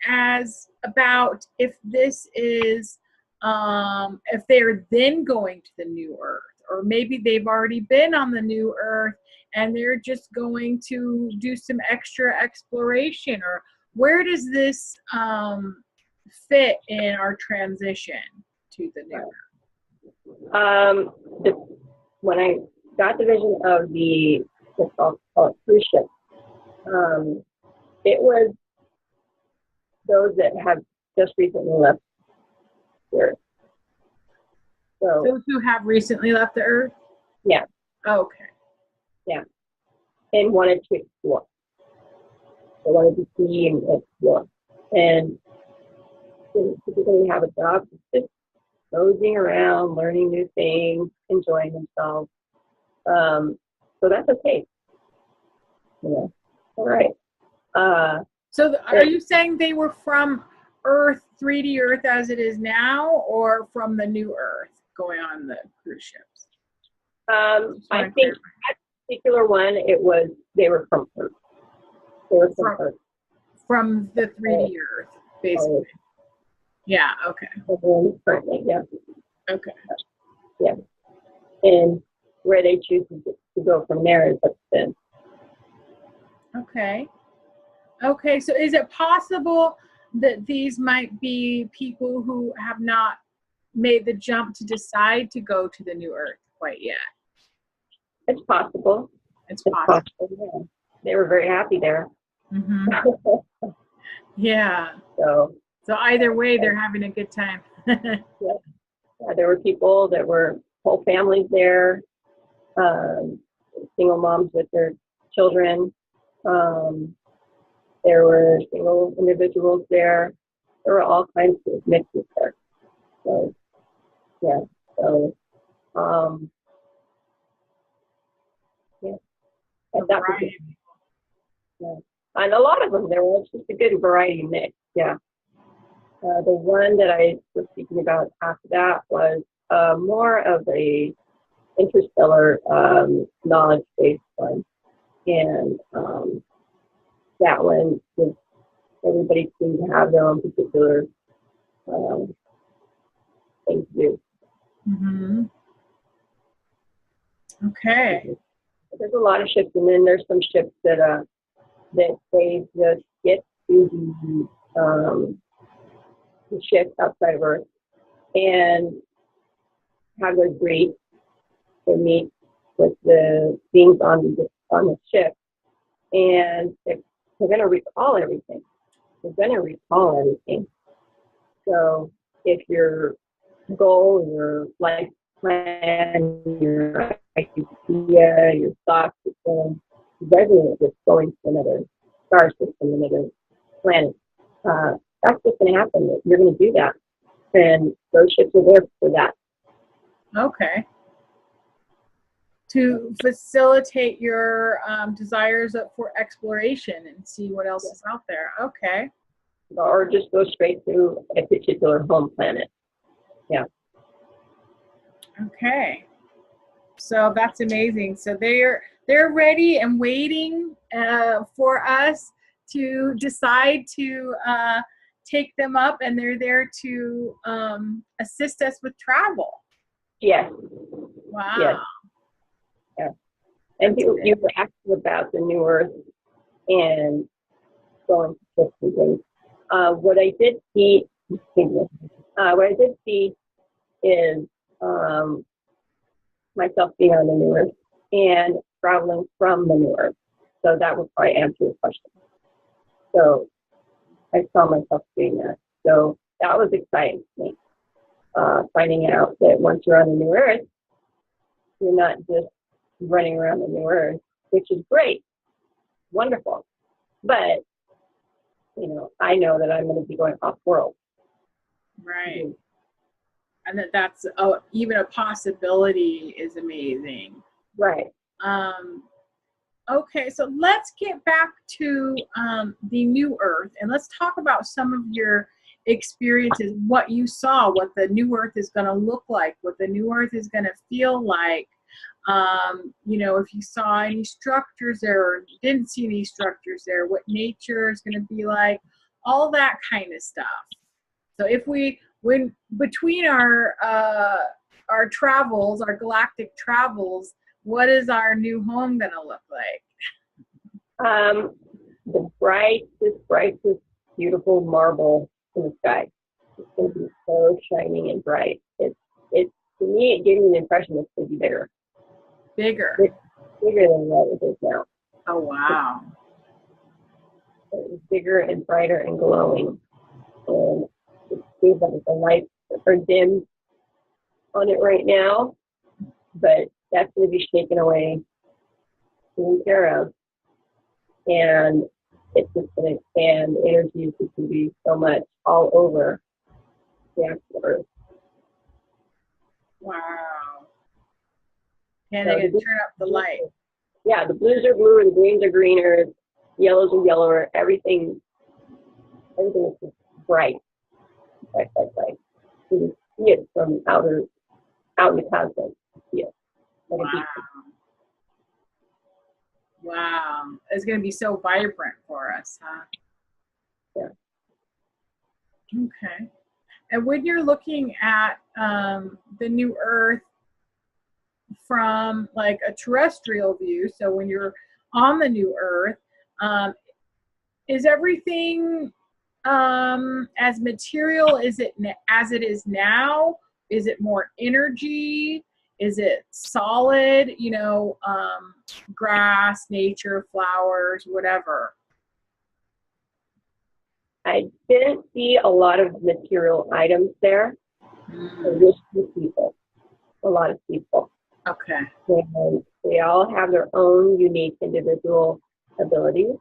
A: about if this is if they're then going to the new Earth, or maybe they've already been on the new Earth and they're just going to do some extra exploration, or where does this fit in our transition to the new
B: Earth? When I got the vision of the cruise ship, it was those that have just recently left Earth. So
A: Those who have recently left the Earth?
B: yeah,
A: Okay.
B: yeah, and wanted to explore. They wanted to see and explore, and didn't typically have a job, just nosing around, learning new things, enjoying themselves. So that's okay. Yeah. All right.
A: So are you saying they were from Earth, 3D Earth as it is now, or from the new Earth going on the cruise ships?
B: I think that particular one, they were from Earth. They were from Earth.
A: From the 3D Earth, basically. Yeah, okay.
B: Currently, yeah.
A: Okay.
B: Yeah. And where they choose to go from there is up to them.
A: Okay. Okay, so is it possible that these might be people who have not made the jump to decide to go to the new Earth quite yet?
B: It's possible.
A: It's possible.
B: Yeah. They were very happy there.
A: Mm-hmm. Yeah.
B: So
A: either way, they're having a good time.
B: yeah, there were people that were whole families there, single moms with their children. There were single individuals there. There were all kinds of mixes there. So yeah. So yeah. At that point, yeah. And a lot of them, there was just a good variety mix. Yeah. The one that I was speaking about after that was more of a interstellar knowledge-based one, and that one was, everybody seemed to have their own particular thing to do.
A: Mm-hmm. Okay.
B: There's a lot of ships, and then there's some ships that they just get to the ships outside of Earth and have their greet. They meet with the beings on the ship, and they're going to recall everything. They're going to recall everything. So if your goal, your life plan, your idea, your thoughts is going to resonate with going to another star system, another planet, that's what's going to happen. You're going to do that. And those ships are there for that.
A: Okay. To facilitate your desires for exploration and see what else is out there. Okay.
B: Or just go straight to a particular home planet. Yeah.
A: Okay. So that's amazing. So they're ready and waiting for us to decide to take them up, and they're there to assist us with travel.
B: Yes.
A: Wow.
B: Yes. Yeah. And you were asking about the new Earth and going to ships and things. What I did see is myself being on the new Earth and traveling from the new Earth. So that would probably answer your question. So I saw myself doing that. So that was exciting to me. Finding out that once you're on the new Earth, you're not just running around the new Earth, which is great, wonderful. But, I know that I'm going to be going off-world.
A: Right. And that's even a possibility is amazing.
B: Right.
A: Okay, so let's get back to the new Earth, and let's talk about some of your experiences, what you saw, what the new Earth is going to look like, what the new Earth is going to feel like. If you saw any structures there or didn't see any structures there, what nature is going to be like, all that kind of stuff. So when between our travels, our galactic travels, what is our new home going to look like?
B: The brightest, beautiful marble in the sky. It's going to be so shining and bright. It's to me, it gave me the impression it's going to be bigger.
A: Bigger.
B: It's bigger than what it is now.
A: Oh, wow.
B: It's bigger and brighter and glowing. And it seems like the lights are dim. on it right now, but that's going to be shaken away, taken care of, and it's just going to expand. The energy is just going to be so much all over the actual Earth.
A: Wow. And
B: So
A: they're going to turn up the light.
B: Yeah, the blues are bluer, the greens are greener, yellows are yellower, everything is just bright. You can see it from out in the cosmos. Yeah.
A: Wow. Wow. It's going to be so vibrant for us, huh?
B: Yeah.
A: Okay. And when you're looking at the new Earth from like a terrestrial view, so when you're on the new Earth, is everything as material as it is now? Is it more energy? Is it solid? You know, grass, nature, flowers, whatever.
B: I didn't see a lot of material items there. Just people, a lot of people.
A: Okay.
B: And they all have their own unique individual abilities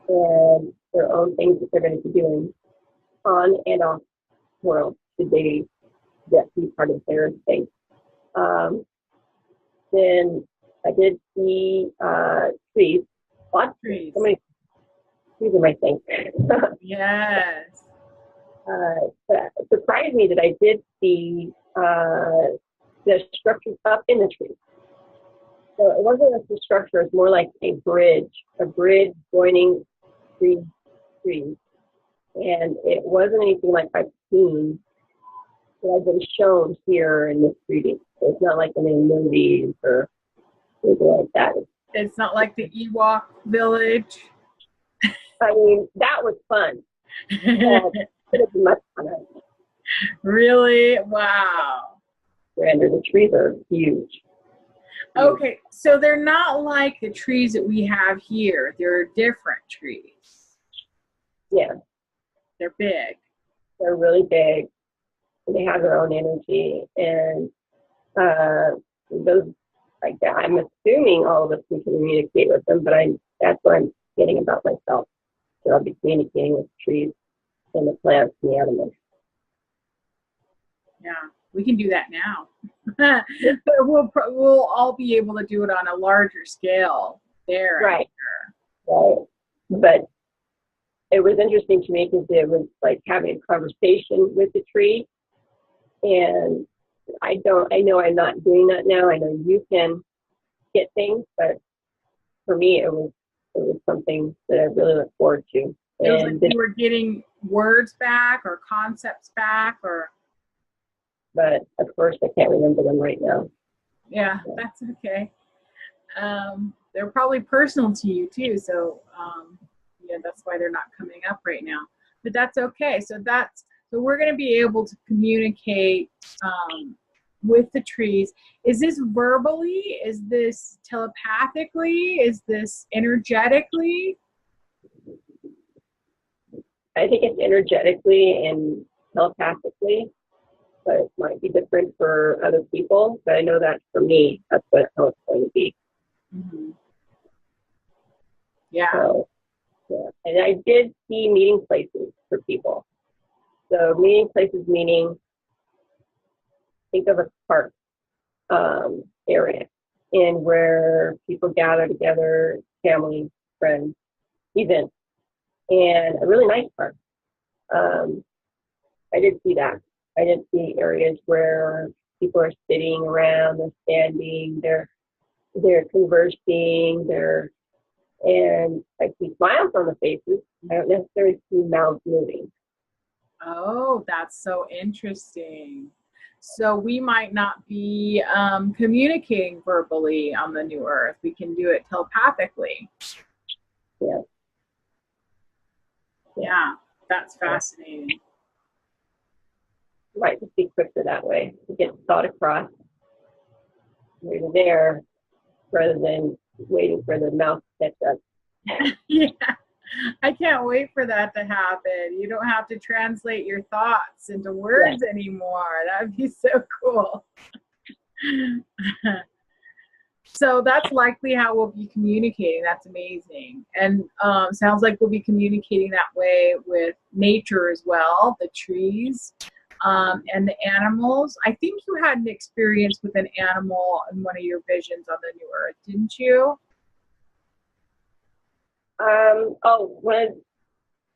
B: and their own things that they're going to be doing on and off world should they get be part of their thing. Then I did see trees. Lots of trees. So many trees are my thing.
A: Yes.
B: It surprised me that I did see the structures up in the trees. So it wasn't a structure, it's more like a bridge joining trees. And it wasn't anything like I've seen that I've been shown here in this reading. So it's not like in the movies or anything like that.
A: It's not like the Ewok village.
B: I mean, that was fun. It was much fun.
A: Really? Wow.
B: Grander. The trees are huge.
A: Okay, so they're not like the trees that we have here. They're different trees.
B: Yeah.
A: They're big.
B: They're really big. And they have their own energy. And those, like that, I'm assuming all of us can communicate with them, but that's what I'm getting about myself. So I'll be communicating with the trees and the plants and the animals.
A: Yeah, we can do that now. But we'll all be able to do it on a larger scale there.
B: Right. Right. But it was interesting to me because it was like having a conversation with the tree. And I know I'm not doing that now. I know you can get things, but for me, it was something that I really look forward to.
A: It was like you were getting words back or concepts back or.
B: But of course, I can't remember them right now.
A: Yeah, that's okay. They're probably personal to you too, so yeah, that's why they're not coming up right now. But that's okay. So we're going to be able to communicate with the trees. Is this verbally? Is this telepathically? Is this energetically?
B: I think it's energetically and telepathically, but it might be different for other people. But I know that for me, that's how it's going to be.
A: Mm-hmm. Yeah.
B: So, yeah. And I did see meeting places for people. So meeting places meaning, think of a park area, and where people gather together, family, friends, events, and a really nice park. I did see that. I did see areas where people are sitting around, they're standing, they're conversing, and I see smiles on the faces. I don't necessarily see mouths moving.
A: Oh, that's so interesting. So we might not be communicating verbally on the new Earth. We can do it telepathically.
B: Yeah.
A: Yeah, that's fascinating.
B: Might just be quicker that way to get the thought across. You're there rather than waiting for the mouth to catch up.
A: Yeah, I can't wait for that to happen. You don't have to translate your thoughts into words anymore. That'd be so cool. So that's likely how we'll be communicating. That's amazing. And sounds like we'll be communicating that way with nature as well, the trees and the animals. I think you had an experience with an animal in one of your visions on the New Earth, didn't you?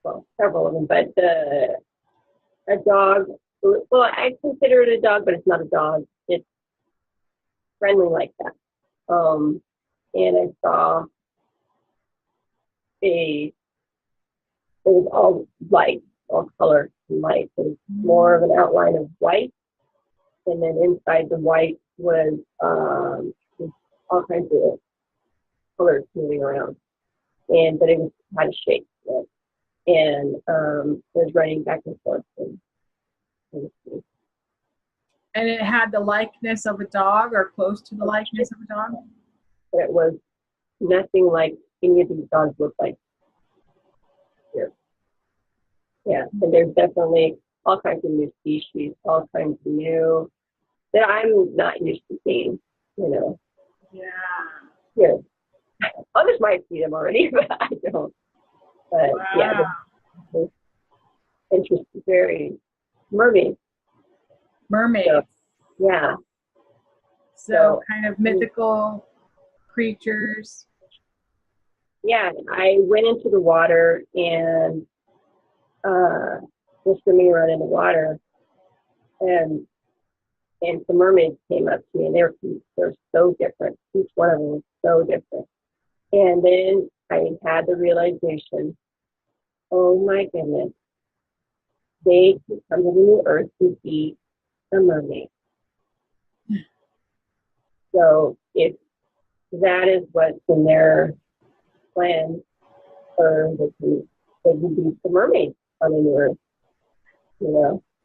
B: Well, several of them, but a dog. Well, I consider it a dog, but it's not a dog. It's friendly like that. And I saw it was all light, all color and light. It was more of an outline of white, and then inside the white was all kinds of colors moving around. But it had a shape to it, and it was running back and forth.
A: And it had the likeness of a dog, or close to the likeness of a dog?
B: But it was nothing like any of these dogs look like here. Yeah, and there's definitely all kinds of new species, all kinds of new that I'm not used to seeing,
A: Yeah.
B: Yeah. Others might see them already, but I don't. But
A: wow.
B: Yeah, it's interesting, very mermaids.
A: Mermaids.
B: Yeah.
A: So kind of mythical creatures.
B: Yeah, I went into the water and was swimming around in the water, and some mermaids came up to me, and they're so different. Each one of them was so different. And then I had the realization, oh my goodness, they could come to the New Earth to be a mermaid. So if that is what's in their plan, or they can be the mermaids on the New Earth,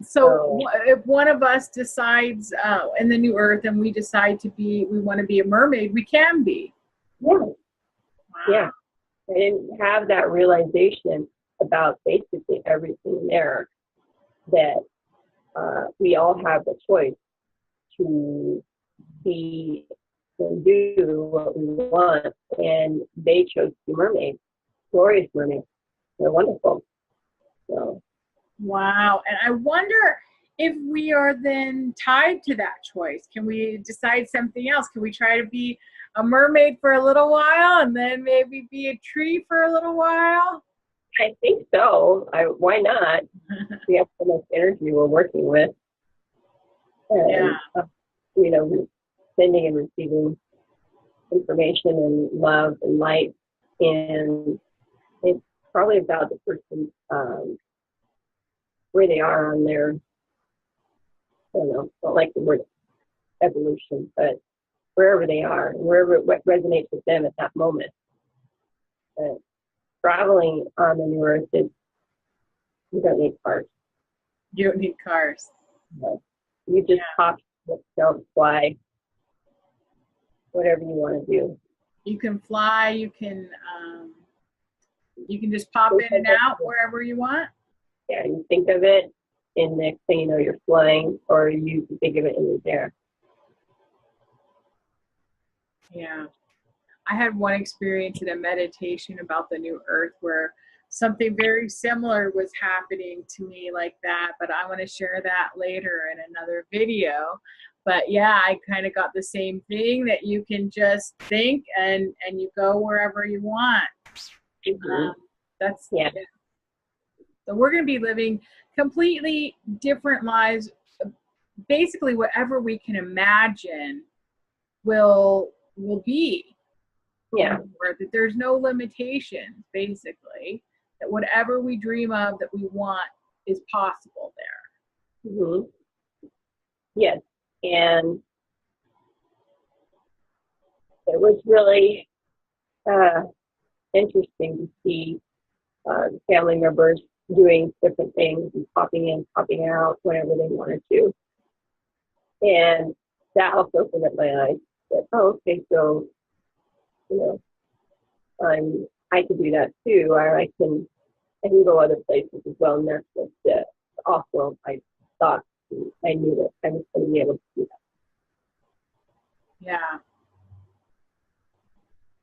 A: So if one of us decides in the New Earth and we decide we want to be a mermaid, we can be.
B: Yeah.
A: Wow.
B: Yeah. I didn't have that realization about basically everything there, that we all have the choice to be and do what we want, and they chose to be mermaids, glorious mermaids. They're wonderful. So.
A: Wow. And I wonder if we are then tied to that choice. Can we decide something else? Can we try to be a mermaid for a little while and then maybe be a tree for a little while?
B: I think so. Why not? We have so much energy we're working with. And, sending and receiving information and love and light. And it's probably about the person, where they are on their, I don't like the word evolution, but wherever they are, wherever what resonates with them at that moment. But traveling on the New Earth you don't need cars.
A: You don't need cars.
B: No. You just hop, don't fly, whatever you want to do.
A: You can fly. You can just pop in and out wherever you want.
B: Yeah, you think of it, and next thing you know, you're flying, or you think of it and you're there.
A: Yeah. I had one experience in a meditation about the New Earth where something very similar was happening to me like that, but I want to share that later in another video. But yeah, I kind of got the same thing, that you can just think and you go wherever you want.
B: Mm-hmm.
A: Yeah. So we're going to be living completely different lives. Basically, whatever we can imagine will be.
B: Yeah.
A: That there's no limitations, basically. That whatever we dream of that we want is possible there.
B: Mm-hmm. Yes. And it was really interesting to see family members doing different things and popping in, popping out whenever they wanted to. And that also opened up my eyes that, okay, so, I'm I could do that too, or I can go other places as well. And that's just also I thought I knew that I was going to be able to do that.
A: Yeah.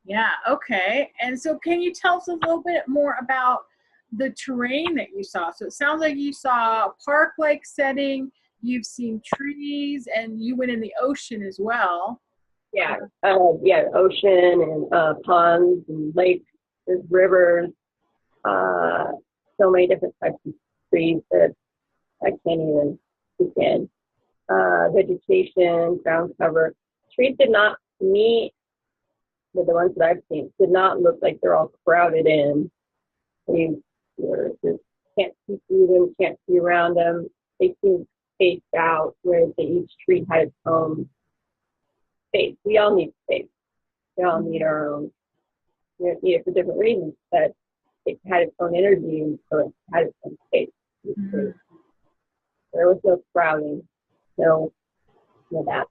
A: Yeah, okay. And so can you tell us a little bit more about the terrain that you saw? So it sounds like you saw a park-like setting, you've seen trees, and you went in the ocean as well.
B: Yeah, ocean and ponds and lakes, there's rivers, so many different types of trees that I can't even begin. Vegetation, ground cover. Trees did not meet with the ones that I've seen, did not look like they're all crowded in. You just can't see through them, can't see around them. They seem spaced out where each tree had its own space. We all need space. We all need our own. We need it for different reasons, but it had its own energy, and so it had its own space. Mm-hmm. There was no crowding, no that.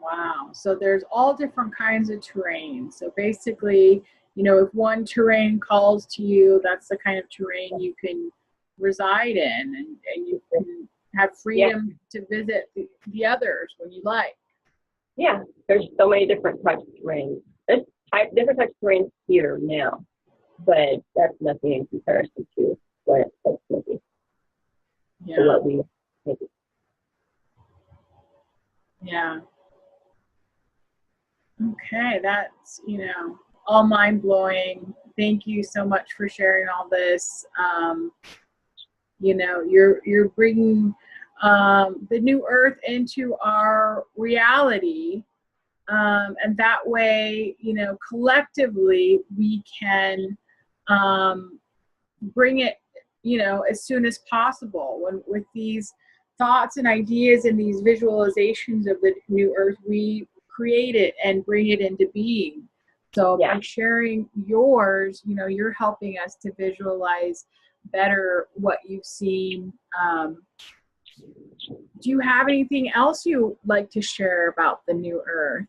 A: Wow. So there's all different kinds of terrain. So basically, you know, if one terrain calls to you, that's the kind of terrain you can reside in, and you can have freedom to visit the others when you like.
B: Yeah, there's so many different types of terrain. There's different types of terrain here now, but that's nothing in comparison to what it's supposed to be.
A: Yeah.
B: To what we make it.
A: Yeah. Okay, that's, you know, all mind-blowing. Thank you so much for sharing all this. You know, you're bringing the new earth into our reality, and that way, you know, collectively we can bring it, you know, as soon as possible. When with these thoughts and ideas and these visualizations of the new earth, we create it and bring it into being. So by sharing yours, you know, you're helping us to visualize better what you've seen. Do you have anything else you like to share about the new earth?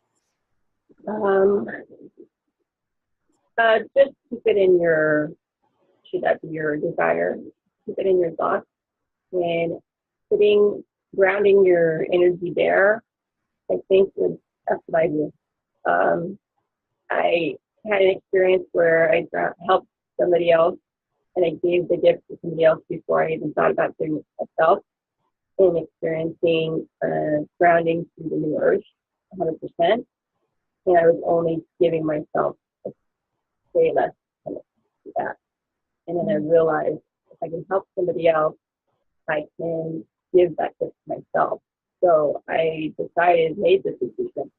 B: Just keep it in your, should that be your desire? Keep it in your thoughts and grounding your energy there. I think that's what I do. I had an experience where I helped somebody else, and I gave the gift to somebody else before I even thought about doing it myself, and experiencing grounding through the new earth 100%. And I was only giving myself way less to that. And then I realized if I can help somebody else, I can give that gift to myself. So I made this decision.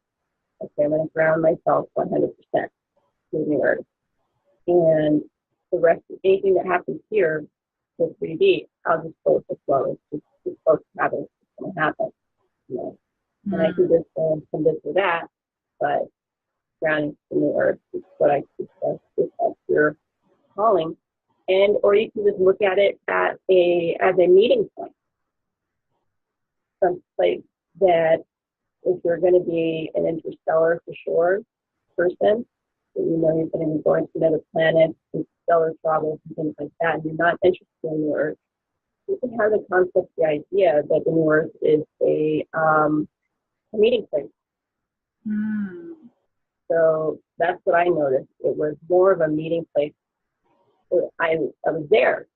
B: Okay, I'm going to ground myself 100% to the earth. And the rest, anything that happens here with 3D, I'll just go with the flow. It's supposed to happen. It's going to happen. You know? And I can just from this or that, but grounding to the earth is what I suggest if that's your calling. And or you can just look at it as a meeting point. Some place that if you're going to be an interstellar for sure person, so you know you're going to be going to another planet, interstellar travels and things like that, and you're not interested in the Earth, you can have the concept, the idea that the new Earth is a meeting place. Mm. So that's what I noticed. It was more of a meeting place. I was there.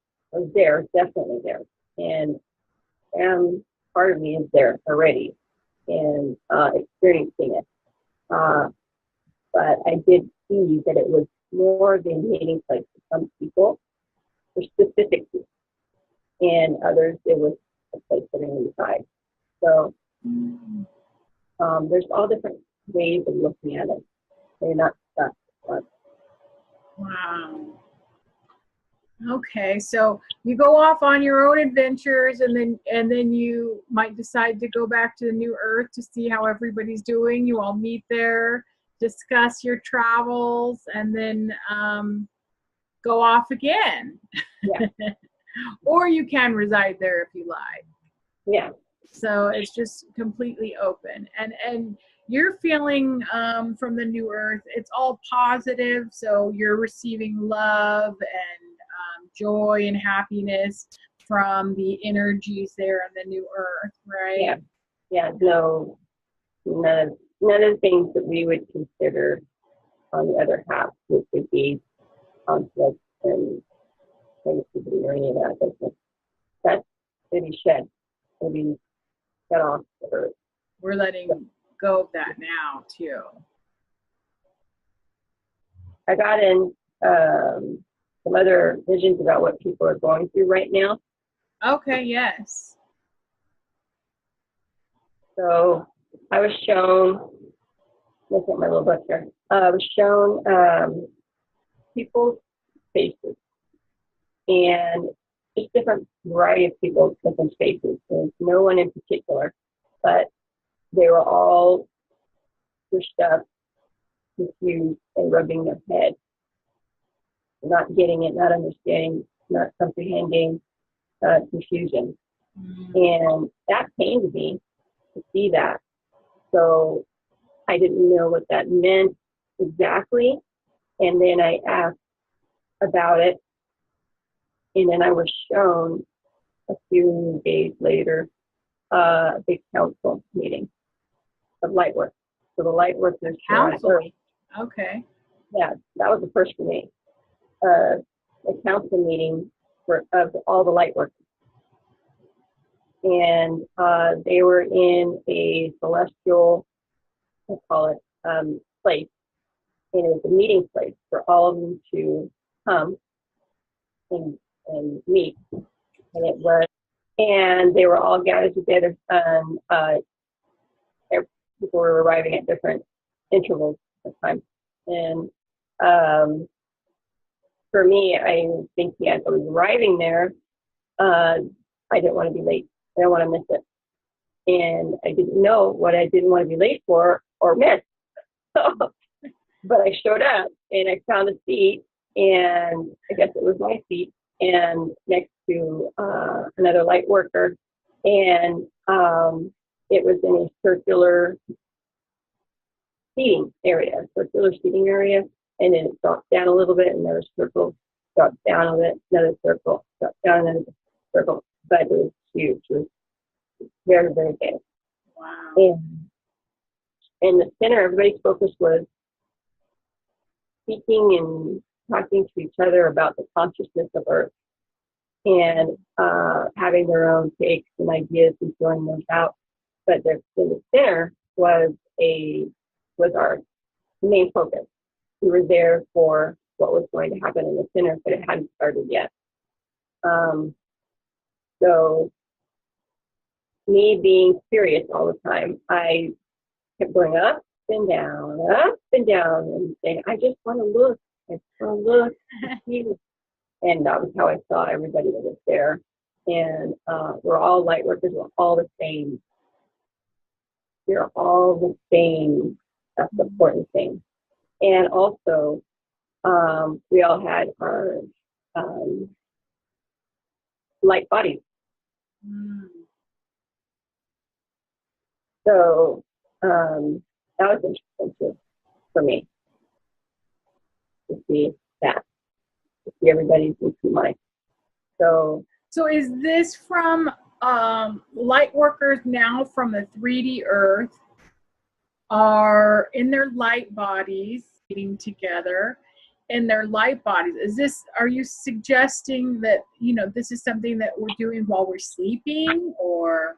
B: Definitely there. And part of me is there already and experiencing it. But I did see that it was more of a meeting place for some people, for specific people, and others it was a place for inside. So there's all different ways of looking at it. They're not stuck.
A: Wow. Okay, so you go off on your own adventures, and then you might decide to go back to the new earth to see how everybody's doing. You all meet there, discuss your travels, and then go off again.
B: Yeah.
A: Or you can reside there if you like.
B: Yeah.
A: So it's just completely open. And you're feeling from the new earth, it's all positive. So you're receiving love and joy and happiness from the energies there on the new earth, right?
B: Yeah. Yeah. No, none of the things that we would consider on the other half, which would be conflict and negativity or any of that business. That's to be shed, to be shut off the earth.
A: We're letting go of that now too.
B: I got in some other visions about what people are going through right now.
A: Okay, yes.
B: So I was shown, look at my little book here. I was shown people's faces and just different variety of people, different faces. There's no one in particular, but they were all pushed up, confused, and rubbing their head, not getting it, not understanding, not comprehending, confusion. And that pained me to see that. So I didn't know what that meant exactly. And then I asked about it. And then I was shown a few days later a big council meeting of light work. So the light workers.
A: Council. Okay.
B: Yeah, that was the first for me. A council meeting of all the light workers. And they were in a celestial, I call it, place. And it was a meeting place for all of them to come and meet. And they were all gathered together. People were arriving at different intervals of time. And for me, I was thinking as I was arriving there, I didn't want to be late. I didn't want to miss it. And I didn't know what I didn't want to be late for or miss. But I showed up and I found a seat, and I guess it was my seat, and next to another light worker. And it was in a circular seating area, and then it dropped down a little bit, another circle, dropped down a bit, another circle, dropped down another circle. But it was huge. It was very, very big.
A: Wow.
B: And in the center, everybody's focus was speaking and talking to each other about the consciousness of Earth, and having their own takes and ideas and throwing those out. But in the center was our main focus. We were there for what was going to happen in the center, but it hadn't started yet. So me being curious all the time, I kept going up and down, and saying, I just want to look. I just want to look. And that was how I saw everybody that was there. And we're all light workers. We're all the same. We're all the same. That's the important thing. And also, we all had our light bodies. So that was interesting too for me to see that, to see everybody's into mind. So
A: is this from light workers now from the 3D Earth are in their light bodies getting together in their light bodies? Are you suggesting that, this is something that we're doing while we're sleeping, or?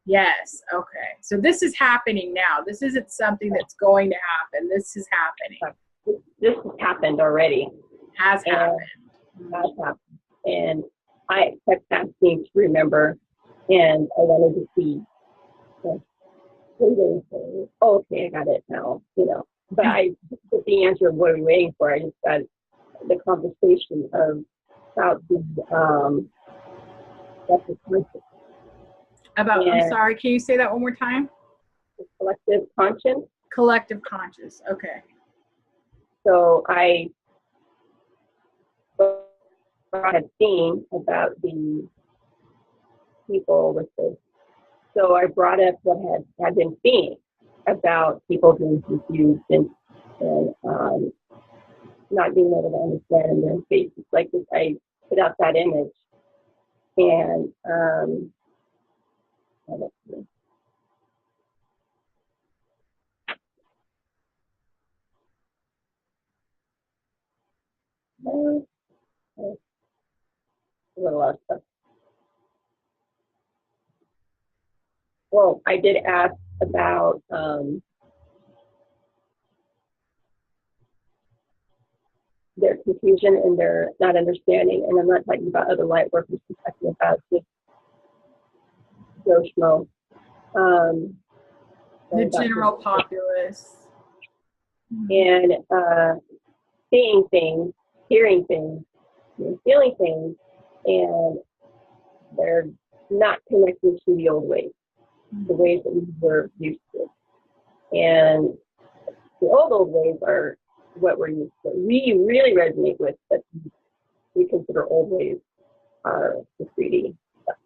A: Yes. Okay. So this is happening now. This isn't something that's going to happen. This is happening.
B: This has happened already.
A: Has happened.
B: And I kept asking to remember, and I wanted to see. Okay, I got it now. But I get the answer of what I'm waiting for. I just got the conversation about
A: I'm sorry, can you say that one more time?
B: Collective conscience.
A: Collective conscious. Okay.
B: So I had seen about the people with this. So I brought up what had been seen. about people being confused and not being able to understand in their faces. Like this, I put out that image, and let's see. A little lot of stuff. Well, I did ask about their confusion and their not understanding, and I'm not talking about other light workers, I'm talking about just Joe Schmo.
A: The general populace.
B: And seeing things, hearing things, and feeling things, and they're not connected to the old ways, the ways that we were used to. And the old ways are what we're used to. We really resonate with, but we consider old ways are the 3D stuff.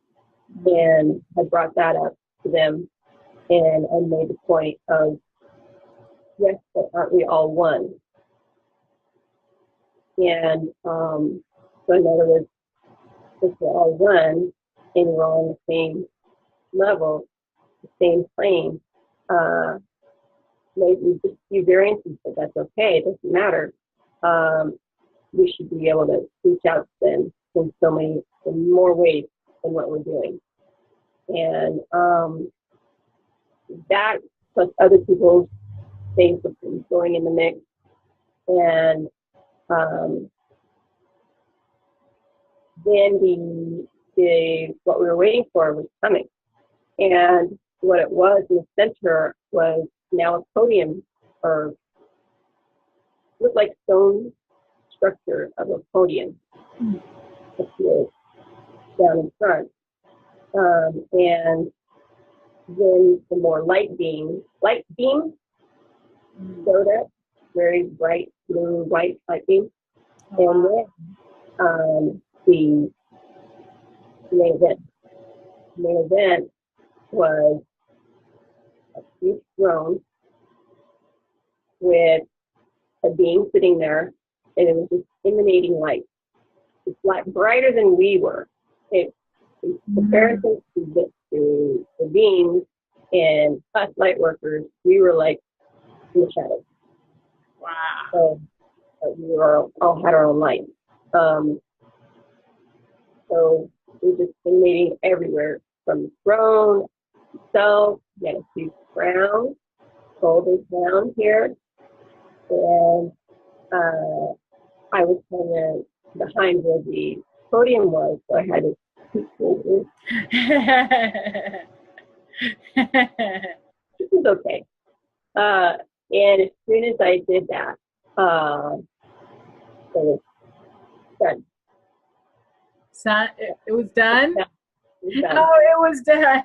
B: And I brought that up to them, and I made the point of, yes, but aren't we all one? And so in other words, if we're all one and we're all on the same level, the same plane, maybe just a few variances, but that's okay, it doesn't matter. We should be able to reach out to them in more ways than what we're doing. And that plus other people's things going in the mix. And then what we were waiting for was coming. And what it was in the center was now a podium, or looked like stone structure of a podium appeared down in front. And then the more light beam showed up, very bright blue, white light beam. And then the main event was a huge throne with a being sitting there, and it was just emanating light. It's like brighter than we were. In comparison to the beings and us light workers, we were like in the shadows.
A: Wow.
B: So we were all had our own light. So we were just emanating everywhere, from the throne itself. We had a huge crown, golden crown here, and I was kind of behind where the podium was, so I had to keep moving. This is okay. And as soon as I did that, it was done.
A: It was done?
B: It was done.
A: Oh, it was done.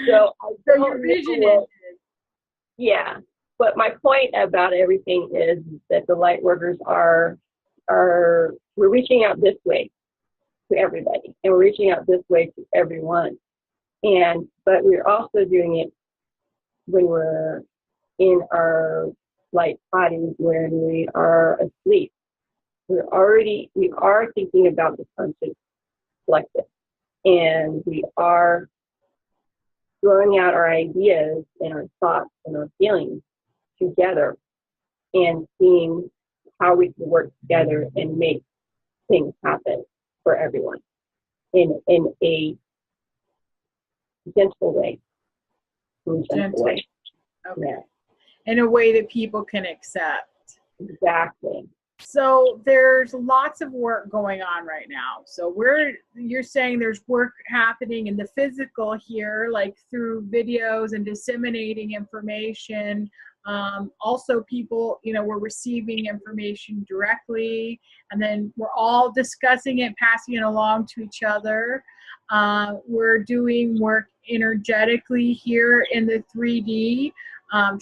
B: So
A: your vision ended.
B: Yeah. But my point about everything is that the light workers we're reaching out this way to everybody, and we're reaching out this way to everyone. But we're also doing it when we're in our light bodies, when we are asleep. We are thinking about the conscious collective, and we are throwing out our ideas and our thoughts and our feelings together, and seeing how we can work together and make things happen for everyone in a gentle way.
A: Gentle.
B: Way.
A: Okay.
B: Yeah.
A: In a way that people can accept.
B: Exactly.
A: So there's lots of work going on right now. So you're saying there's work happening in the physical here, like through videos and disseminating information. Also people, we're receiving information directly, and then we're all discussing it, passing it along to each other. We're doing work energetically here in the 3D.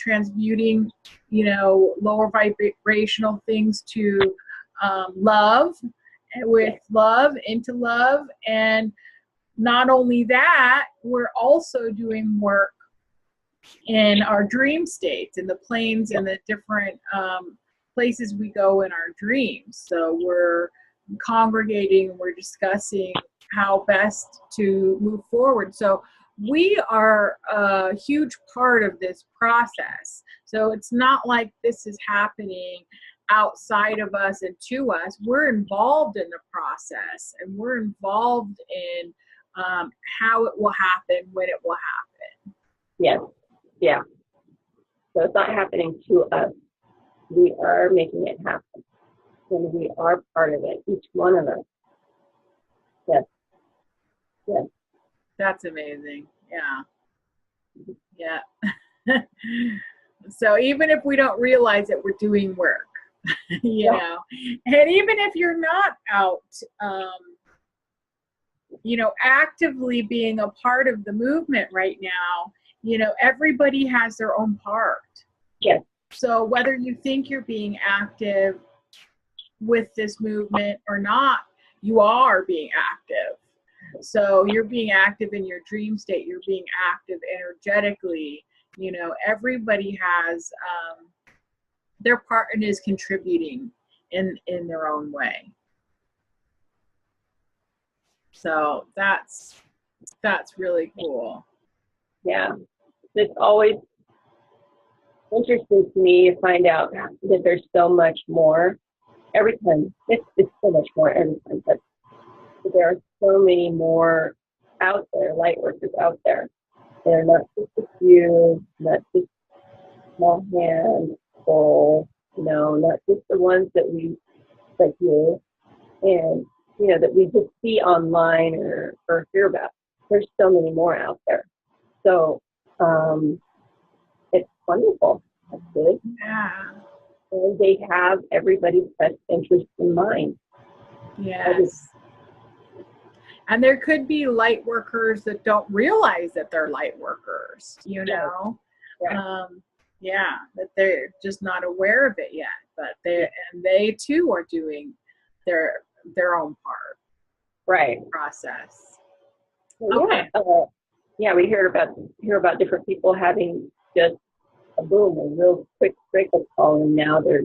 A: Transmuting, lower vibrational things to love, with love into love. And not only that, we're also doing work in our dream states, in the planes and the different places we go in our dreams. So we're congregating, we're discussing how best to move forward. So we are a huge part of this process. So it's not like this is happening outside of us and to us. We're involved in the process, and we're involved in how it will happen, when it will happen.
B: Yes. Yeah. So it's not happening to us. We are making it happen. And we are part of it, each one of us. Yes. Yes.
A: That's amazing. Yeah. Yeah. So even if we don't realize it, we're doing work, you know, and even if you're not out, you know, actively being a part of the movement right now, you know, everybody has their own part.
B: Yes.
A: So whether you think you're being active with this movement or not, you are being active. So you're being active in your dream state, you're being active energetically, you know, everybody has their part and is contributing in their own way. So that's really cool.
B: Yeah. It's always interesting to me to find out that there's so much more every time. It's so much more every time, but there are so many more out there, light workers out there. They're not just a few, not just small handful, you know, not just the ones that we, like you, and, you know, that we just see online or hear about. There's so many more out there. So it's wonderful. That's good.
A: Yeah.
B: And they have everybody's best interest in mind.
A: Yes. And there could be light workers that don't realize that they're light workers, you know? Yeah, that they're just not aware of it yet, but they too are doing their own part.
B: Right.
A: Process.
B: Okay. Yeah, we hear about different people having just a boom, a real quick breakup call, and now they're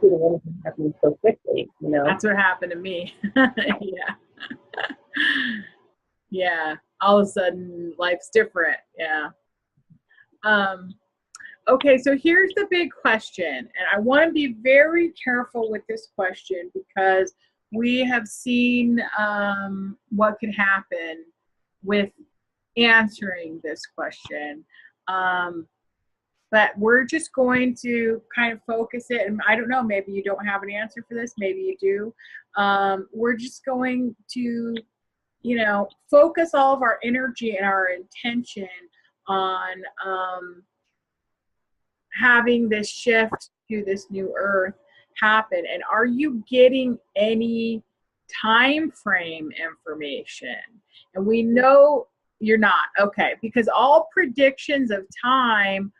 B: doing anything happening so quickly, you know?
A: That's what happened to me. Yeah. Yeah. All of a sudden, life's different. Yeah. Okay, so here's the big question, and I want to be very careful with this question because we have seen what could happen with answering this question. But we're just going to kind of focus it, and I don't know, maybe you don't have an answer for this, maybe you do. We're just going to, you know, focus all of our energy and our intention on having this shift to this new earth happen. And are you getting any time frame information? And we know you're not. Okay, because all predictions of time,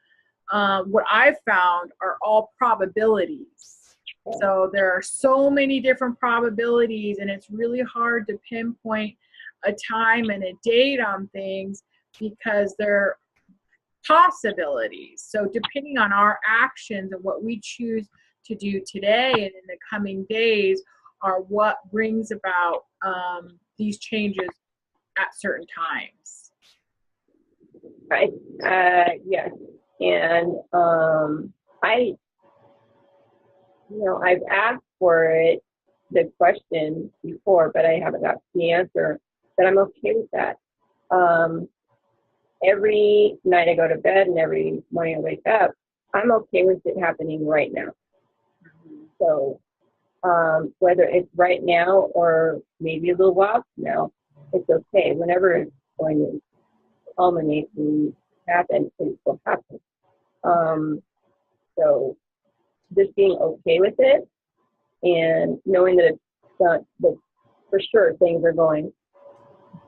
A: what I've found, are all probabilities. So there are so many different probabilities, and it's really hard to pinpoint a time and a date on things because they're possibilities. So depending on our actions and what we choose to do today and in the coming days are what brings about these changes at certain times.
B: Right. Yes. And I've asked for it, the question before, but I haven't got the answer. But I'm okay with that. Every night I go to bed and every morning I wake up, I'm okay with it happening right now. So whether it's right now or maybe a little while from now, it's okay. Whenever it's going to culminate and happen, it will happen. So just being okay with it and knowing that it's not, that for sure things are going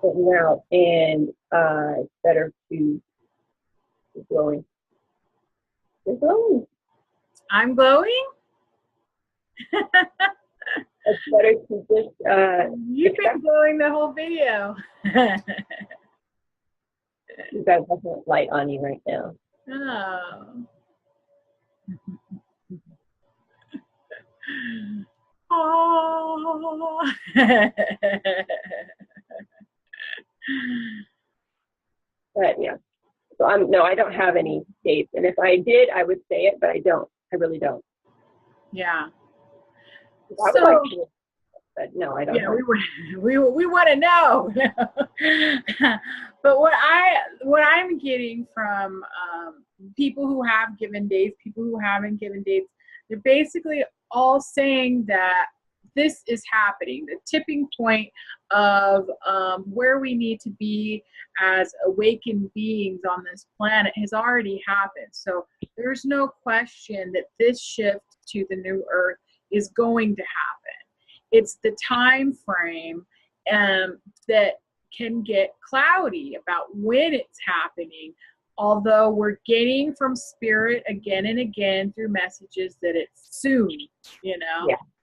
B: out, and it's better to keep glowing. You're glowing.
A: I'm glowing?
B: It's better to just
A: you've been glowing the whole video.
B: You guys have a light on you right now.
A: Oh. Oh.
B: But yeah, so no, I don't have any dates. And if I did, I would say it, but I don't. I really don't.
A: Yeah.
B: I would like to, but no, I don't
A: Yeah,
B: have.
A: we want to know. But what I'm getting from people who have given dates, people who haven't given dates, they're basically all saying that this is happening. The tipping point of where we need to be as awakened beings on this planet has already happened. So there's no question that this shift to the new earth is going to happen. It's the time frame that can get cloudy about when it's happening, although we're getting from spirit again and again through messages that it's soon,
B: Yeah.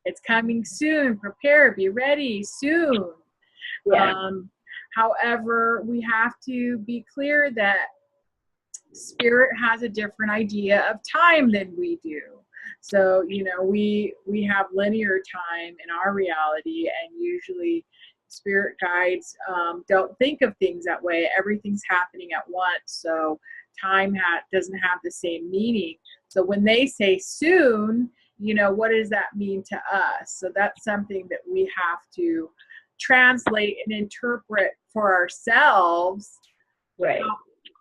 A: it's coming soon, prepare, be ready soon.
B: Yeah.
A: However, we have to be clear that spirit has a different idea of time than we do. So, we have linear time in our reality, and usually spirit guides don't think of things that way. Everything's happening at once, so time doesn't have the same meaning. So when they say soon, what does that mean to us? So that's something that we have to translate and interpret for ourselves.
B: Right.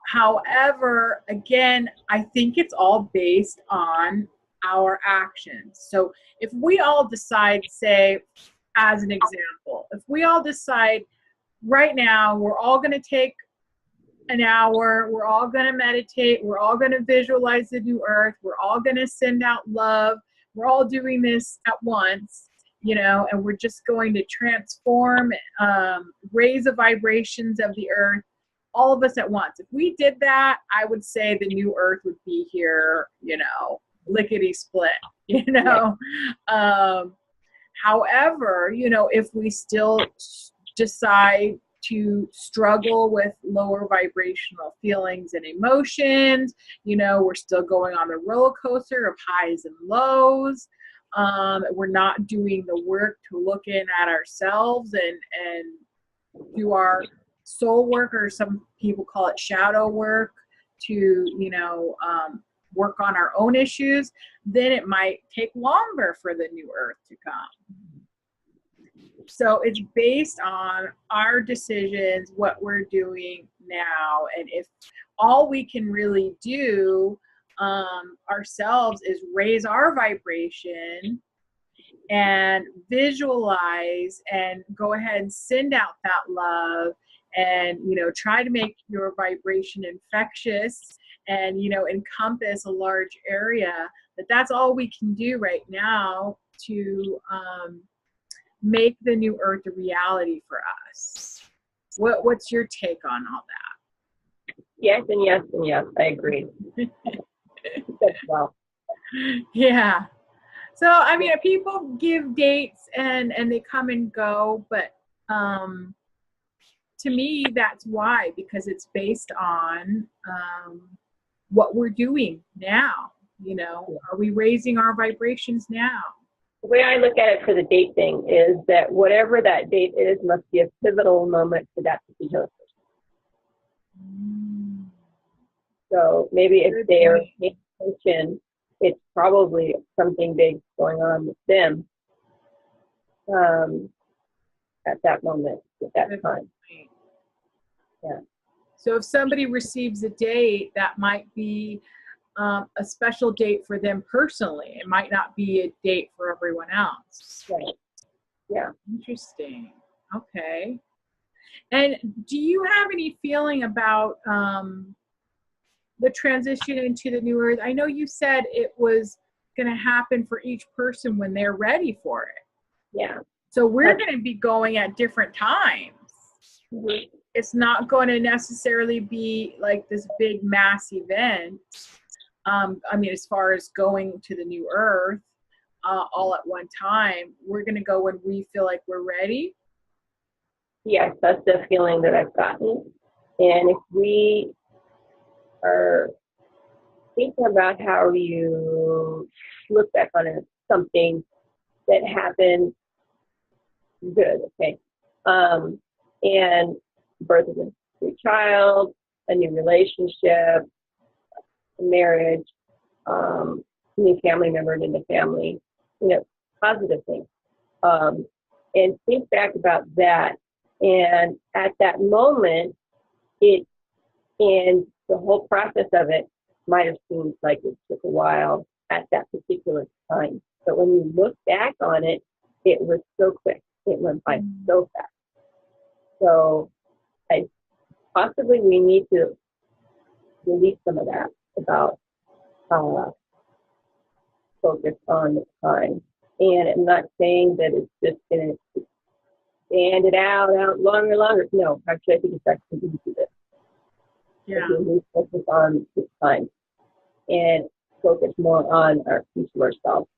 A: However, again, I think it's all based on our actions. So if we all decide, say, as an example, if we all decide right now we're all going to take an hour, we're all going to meditate, we're all going to visualize the new earth, we're all going to send out love, we're all doing this at once, and we're just going to transform, raise the vibrations of the earth, all of us at once. If we did that, I would say the new earth would be here, lickety split,
B: Yeah.
A: However, if we still decide to struggle with lower vibrational feelings and emotions, we're still going on the roller coaster of highs and lows. We're not doing the work to look in at ourselves and do our soul work, or some people call it shadow work, to work on our own issues, then it might take longer for the new earth to come. So it's based on our decisions, what we're doing now, and if all we can really do ourselves is raise our vibration and visualize and go ahead and send out that love, and try to make your vibration infectious, and encompass a large area, that's all we can do right now to make the new earth a reality for us. What's your take on all that?
B: Yes and yes and yes. I agree. Well.
A: Yeah. So I mean, people give dates and they come and go, but to me, that's why, because it's based on what we're doing now. Are we raising our vibrations now?
B: The way I look at it for the date thing is that whatever that date is must be a pivotal moment for that particular person. So maybe if they're paying attention, it's probably something big going on with them at that moment, at that time. Yeah.
A: So if somebody receives a date, that might be a special date for them personally. It might not be a date for everyone else.
B: Right. Yeah.
A: Interesting. Okay. And do you have any feeling about the transition into the new earth? I know you said it was going to happen for each person when they're ready for it.
B: Yeah.
A: So we're going to be going at different times.
B: Mm-hmm.
A: It's not going to necessarily be like this big mass event. I mean, as far as going to the new earth all at one time, we're going to go when we feel like we're ready.
B: Yes, that's the feeling that I've gotten. And if we are thinking about how you look back on something that happened good, okay? And birth of a new child, a new relationship, a marriage, new family member in the family, positive things. And think back about that. And at that moment, and the whole process of it might have seemed like it took a while at that particular time. But when you look back on it, it was so quick. It went by so fast. So possibly we need to release some of that about focus on the time. And I'm not saying that it's just going to stand it out longer. No, actually, I think it's actually going to do this.
A: Yeah.
B: We focus on this time and focus more on our future ourselves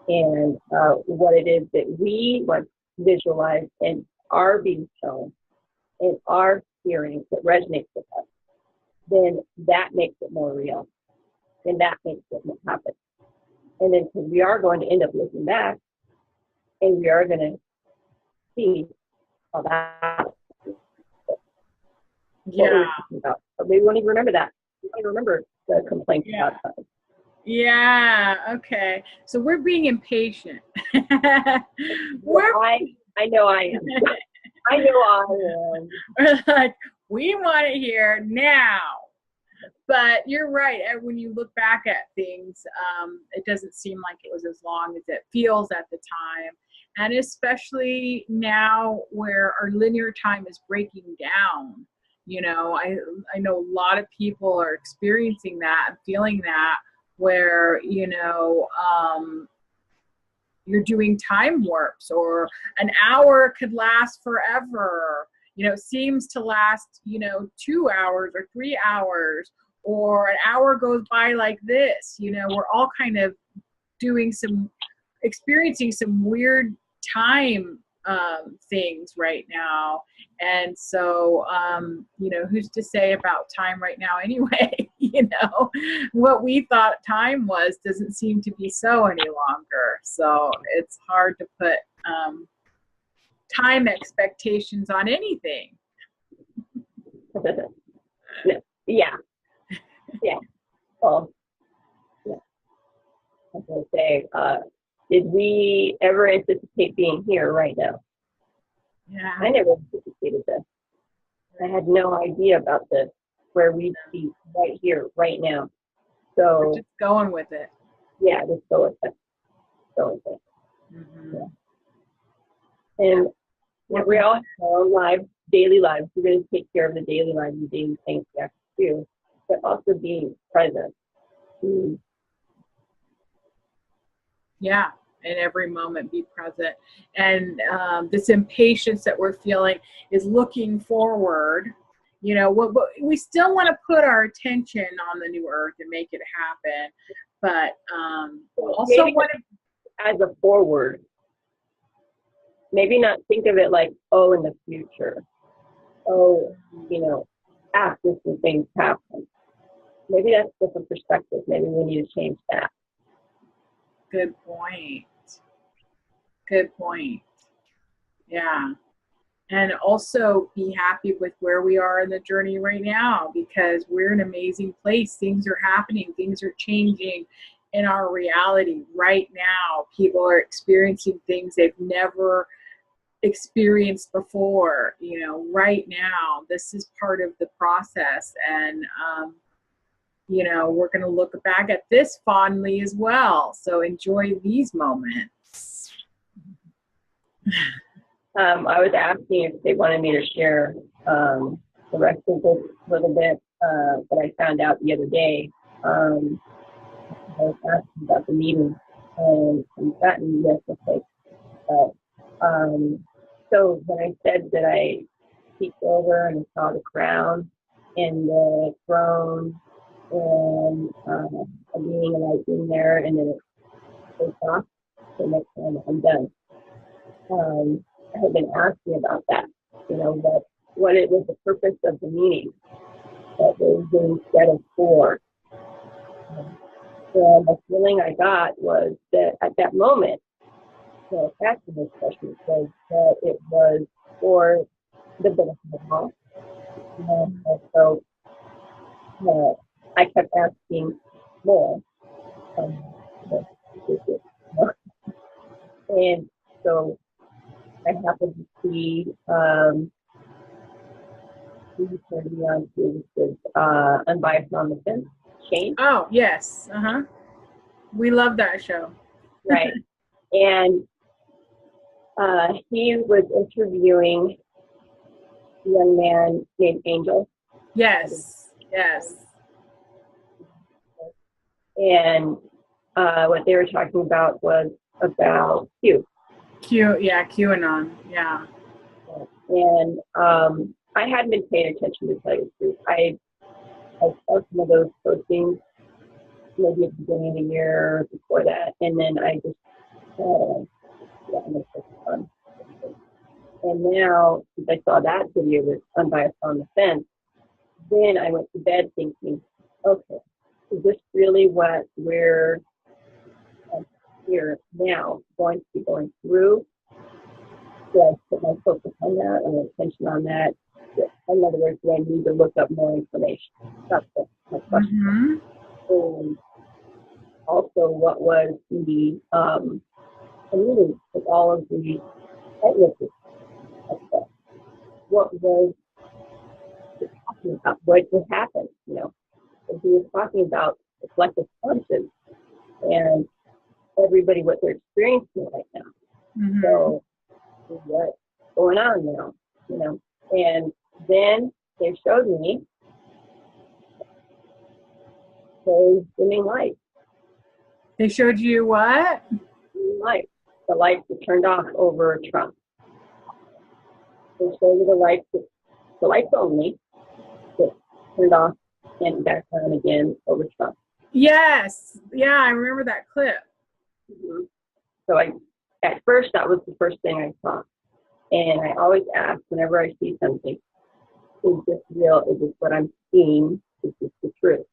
B: and what it is that we want to visualize and are being shown and are hearing that resonates with us. Then that makes it more real, and that makes it happen. And then we are going to end up looking back, and we are going to see how that.
A: Yeah.
B: About. But maybe we won't even remember that. We won't even remember the complaints about time.
A: Yeah. Okay. So we're being impatient.
B: I know I am. I know I am.
A: We're like, we want it here now. But you're right. When you look back at things, it doesn't seem like it was as long as it feels at the time. And especially now where our linear time is breaking down. I know a lot of people are experiencing that and feeling that where, you're doing time warps, or an hour could last forever. It seems to last, 2 hours or 3 hours, or an hour goes by like this. We're all kind of experiencing some weird time things right now. And so, who's to say about time right now anyway? What we thought time was doesn't seem to be so any longer. So it's hard to put time expectations on anything.
B: Yeah. Well, yeah. I was going to say, did we ever anticipate being here right now?
A: Yeah.
B: I never anticipated this. I had no idea about this, where we'd be right here, right now. So
A: we're just going with it.
B: Yeah, just go with it. Mm-hmm. Yeah. And we all have our own daily lives. We're going to take care of the daily lives and daily things we have to do, but also being present. Mm.
A: Yeah. In every moment, be present. And this impatience that we're feeling is looking forward. We still want to put our attention on the new earth and make it happen. But also
B: as a forward, maybe not think of it like, in the future. After some things happen. Maybe that's a different perspective. Maybe we need to change that.
A: Good point. Yeah. And also be happy with where we are in the journey right now, because we're in an amazing place. Things are happening. Things are changing in our reality right now. People are experiencing things they've never experienced before. Right now, this is part of the process. And, we're going to look back at this fondly as well. So enjoy these moments.
B: I was asking if they wanted me to share the rest of this a little bit, but I found out the other day. I was asking about the meeting, and I've gotten yes, okay. But so when I said that I peeked over and saw the crown and the throne and a being and I being there, and then it goes off, the next time I'm done. I had been asking about that, what it was the purpose of the meeting, that there was instead of 4. And the feeling I got was that at that moment, the asking this question was that it was for the benefit of all. And so I kept asking more. Um, and so I happened to see he turned me on to this Unbiased on the Fence, Shane.
A: Oh, yes. Uh-huh. We love that show.
B: Right. And he was interviewing a young man named Angel.
A: Yes. Yes.
B: And what they were talking about was about Q.
A: QAnon. Yeah.
B: And I hadn't been paying attention, to tell you the truth. I saw some of those postings maybe at the beginning of the year or before that, and then I just fun. And now, since I saw that video with Unbiased on the Fence, then I went to bed thinking, okay, is this really what we're here now going to be going through? Do I put my focus on that and attention on that? In other words, do I need to look up more information? That's my question. And also, what was the community with all of the eyewitnesses? What was he talking about? What would happen? You know, and he was talking about the collective conscience and everybody what they're experiencing right now. So what's going on now? You know, and then they showed me those dimming lights.
A: They showed you what?
B: Lights. The lights that turned off over Trump. They showed you the lights only, that turned off and back on again over Trump.
A: Yes. Yeah, I remember that clip.
B: So at first, that was the first thing I saw. And I always ask whenever I see something, is this real? Is this what I'm seeing? Is this the truth?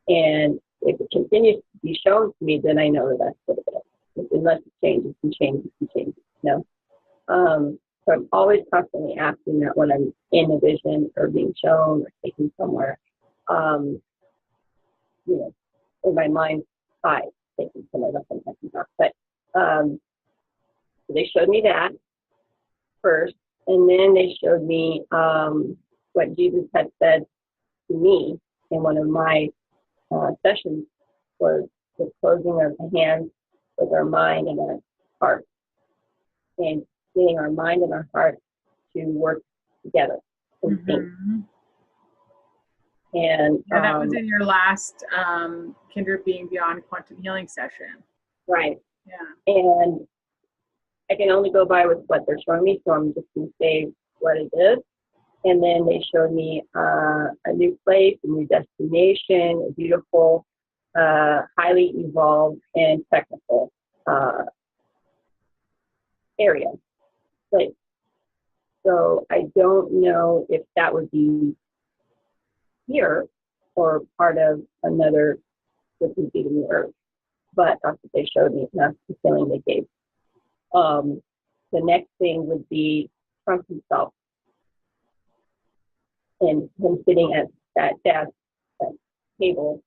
B: And if it continues to be shown to me, then I know that that's what it is. Unless it changes and changes and changes, you know? So I'm always constantly asking that when I'm in a vision or being shown or taken somewhere, you know, in my mind's eye, taken somewhere, that's what I'm talking about. But so they showed me that first, and then they showed me what Jesus had said to me in one of my sessions was the closing of the hands with our mind and our heart, and getting our mind and our heart to work together. And
A: that was in your last Kindred Being Beyond Quantum Healing session.
B: Right.
A: Yeah.
B: And I can only go by with what they're showing me, so I'm just going to say what it is. And then they showed me a new place, a new destination, a beautiful, highly evolved and technical area. Place. So I don't know if that would be here or part of another, which would be the new Earth. But that's what they showed me, and that's the feeling they gave. The next thing would be Trump himself, and him sitting at that desk, that table,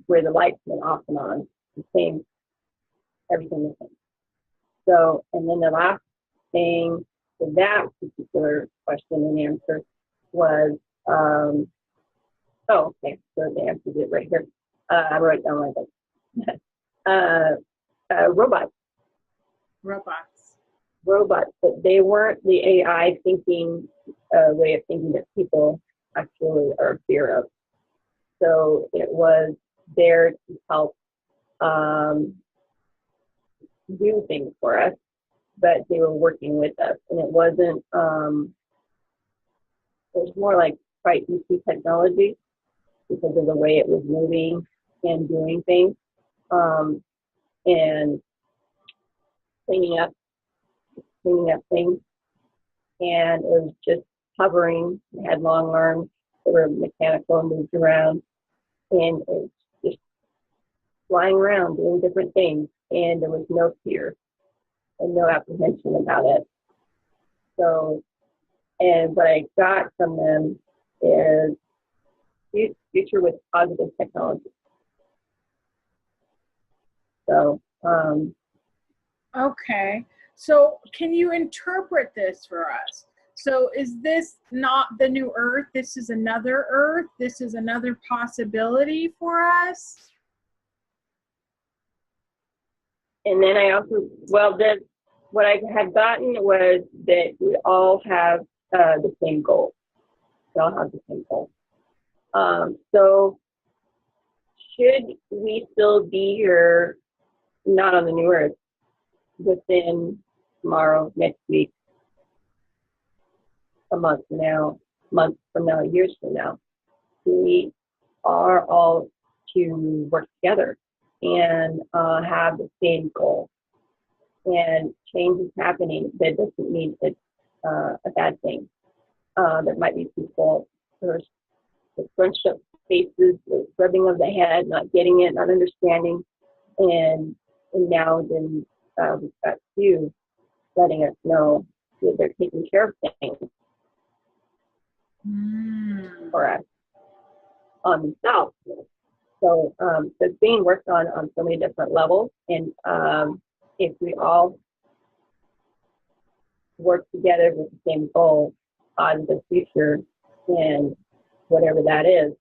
B: where the lights went off and on, the same, everything the same. So, and then the last thing for that particular question and answer was, okay, so the answer is right here. I wrote it down like that. Robots. Robots, but they weren't the AI thinking way of thinking that people actually are fear of. So it was there to help do things for us, but they were working with us, and it wasn't. It was more like quite EC technology because of the way it was moving and doing things, and cleaning up things, and it was just hovering. It had long arms that were mechanical and moved around, and it was just flying around doing different things, and there was no fear and no apprehension about it. So, and what I got from them is future with positive technology. So,
A: okay. So can you interpret this for us? So is this not the new Earth? This is another Earth? This is another possibility for us?
B: and then I also, what I had gotten was that we all have the same goal. We all have the same goal. So should we still be here, not on the new Earth, within tomorrow, next week, a month from now, years from now, we are all to work together and have the same goal. And change is happening. That doesn't mean it's a bad thing. There might be people who are scrunched up faces, the rubbing of the head, not getting it, not understanding. And now then we've got you letting us know that they're taking care of things for us on themselves. So it's being worked on so many different levels. And if we all work together with the same goal on the future and whatever that is,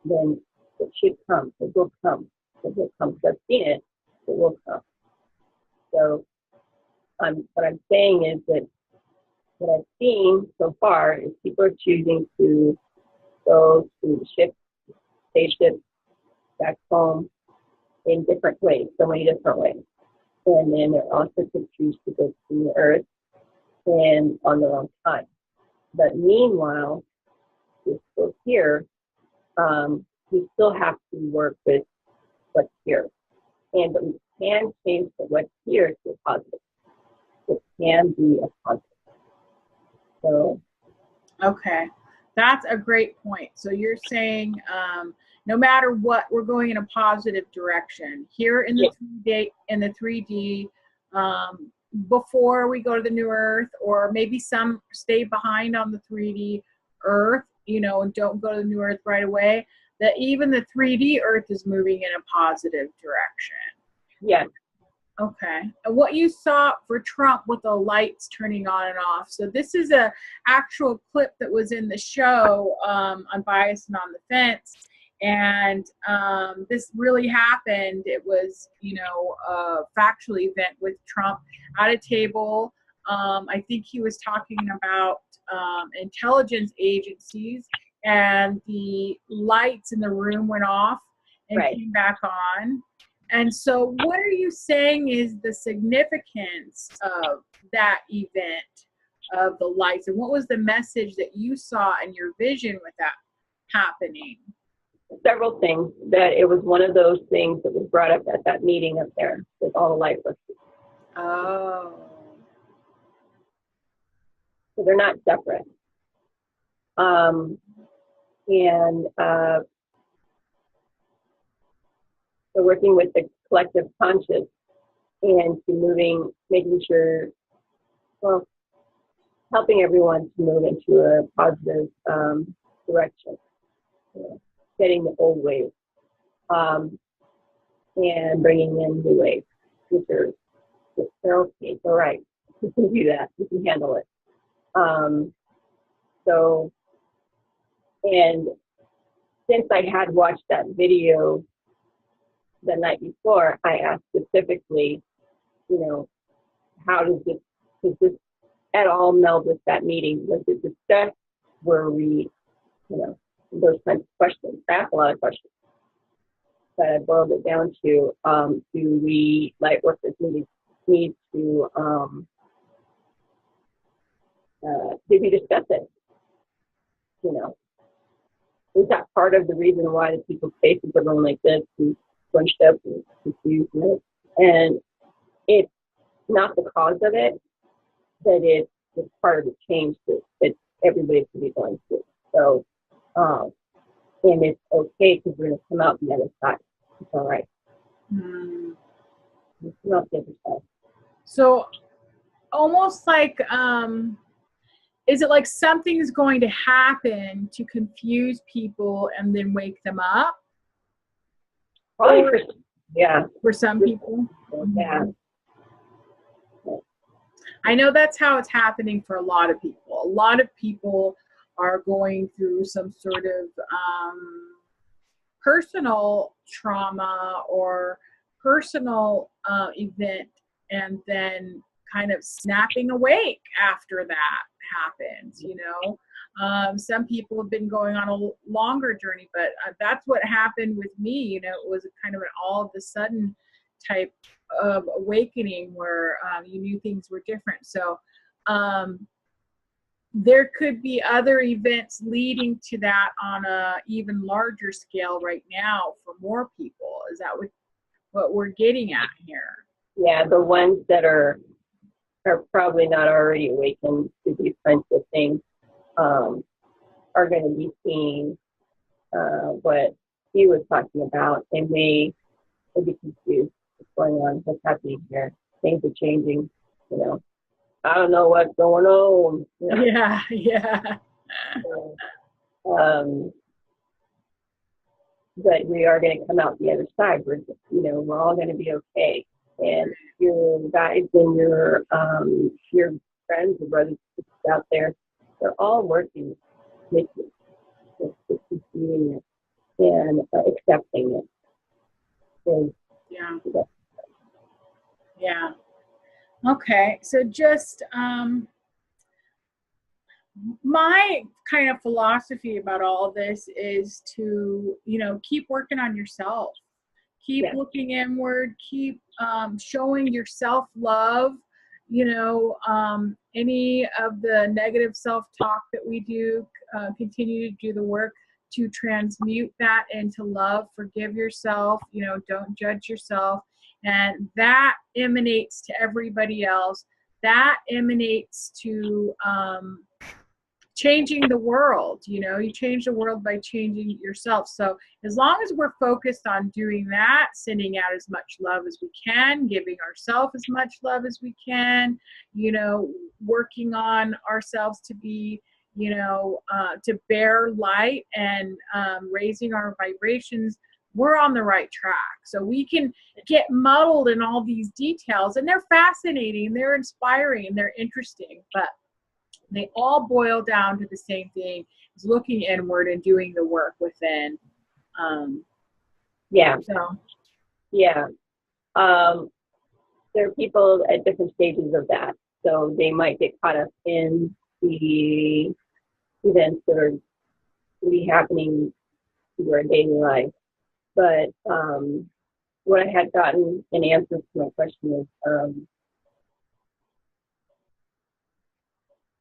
B: then it should come. It will come. It will come. I've seen it. It will come. So what I'm saying is that what I've seen so far is people are choosing to go to spaceship, back home in different ways, so many different ways. And then they're also to choose to go to the Earth and on their own time. But meanwhile, we're still here. We still have to work with what's here. But we can change what's here to a positive. It can be a positive. So.
A: Okay. That's a great point. So you're saying no matter what, we're going in a positive direction here in the 3D, before we go to the new Earth, or maybe some stay behind on the 3D Earth, and don't go to the new Earth right away, that even the 3D Earth is moving in a positive direction.
B: Yes.
A: Okay. And what you saw for Trump with the lights turning on and off. So this is a actual clip that was in the show Unbiased and on the Fence. And this really happened. It was, a factual event with Trump at a table. I think he was talking about intelligence agencies, and the lights in the room went off and came back on. And so what are you saying is the significance of that event, of the lights? And what was the message that you saw in your vision with that happening?
B: Several things. That it was one of those things that was brought up at that meeting up there with all the light fixtures.
A: Oh.
B: So they're not separate. So working with the collective conscious and to making sure, helping everyone to move into a positive direction, getting the old ways, and bringing in new ways, which are okay, it's all right. We can do that. We can handle it. And since I had watched that video the night before, I asked specifically, how does this at all meld with that meeting? Was it discussed? Were we, those kinds of questions? I asked a lot of questions. But I boiled it down to, do we, light workers, need to, did we discuss it? Is that part of the reason why the people's faces are going like this and bunched up and confused? And it's not the cause of it, but it's part of the change that everybody should be going through. So, and it's okay because we're going to come out the other side. It's all right.
A: Hmm.
B: Not the other side.
A: So almost like, is it like something's going to happen to confuse people and then wake them up?
B: Probably
A: Or
B: yeah.
A: for some people?
B: Yeah.
A: I know that's how it's happening for a lot of people. A lot of people are going through some sort of personal trauma or personal event, and then kind of snapping awake after that happens, you know. Some people have been going on a longer journey, but that's what happened with me. You know, it was kind of an all of a sudden type of awakening where you knew things were different. So um, there could be other events leading to that on a even larger scale right now for more people. Is that what we're getting at here?
B: Yeah, the ones that are probably not already awakened to these kinds of things are going to be seeing what he was talking about, and may be confused what's going on, what's happening here. Things are changing, you know. I don't know what's going on. You know?
A: Yeah, yeah.
B: So, but we are going to come out the other side. We're all going to be okay. And your guides and your friends and brothers out there, they're all working with you, just receiving it and accepting it. So,
A: Yeah. Yeah. Okay. So just my kind of philosophy about all of this is to, you know, keep working on yourself, keep
B: yeah.
A: looking inward, keep showing yourself love. You know, any of the negative self-talk that we do, continue to do the work to transmute that into love. Forgive yourself, you know, don't judge yourself. And that emanates to everybody else. That emanates to changing the world. You know, you change the world by changing yourself. So as long as we're focused on doing that, sending out as much love as we can, giving ourselves as much love as we can, you know, working on ourselves to be, you know, to bear light and raising our vibrations, we're on the right track. So we can get muddled in all these details, and they're fascinating, they're inspiring, and they're interesting, but they all boil down to the same thing: is looking inward and doing the work within.
B: Yeah.
A: So
B: Yeah. There are people at different stages of that. So they might get caught up in the events that are really happening through our daily life. But what I had gotten an answer to my question is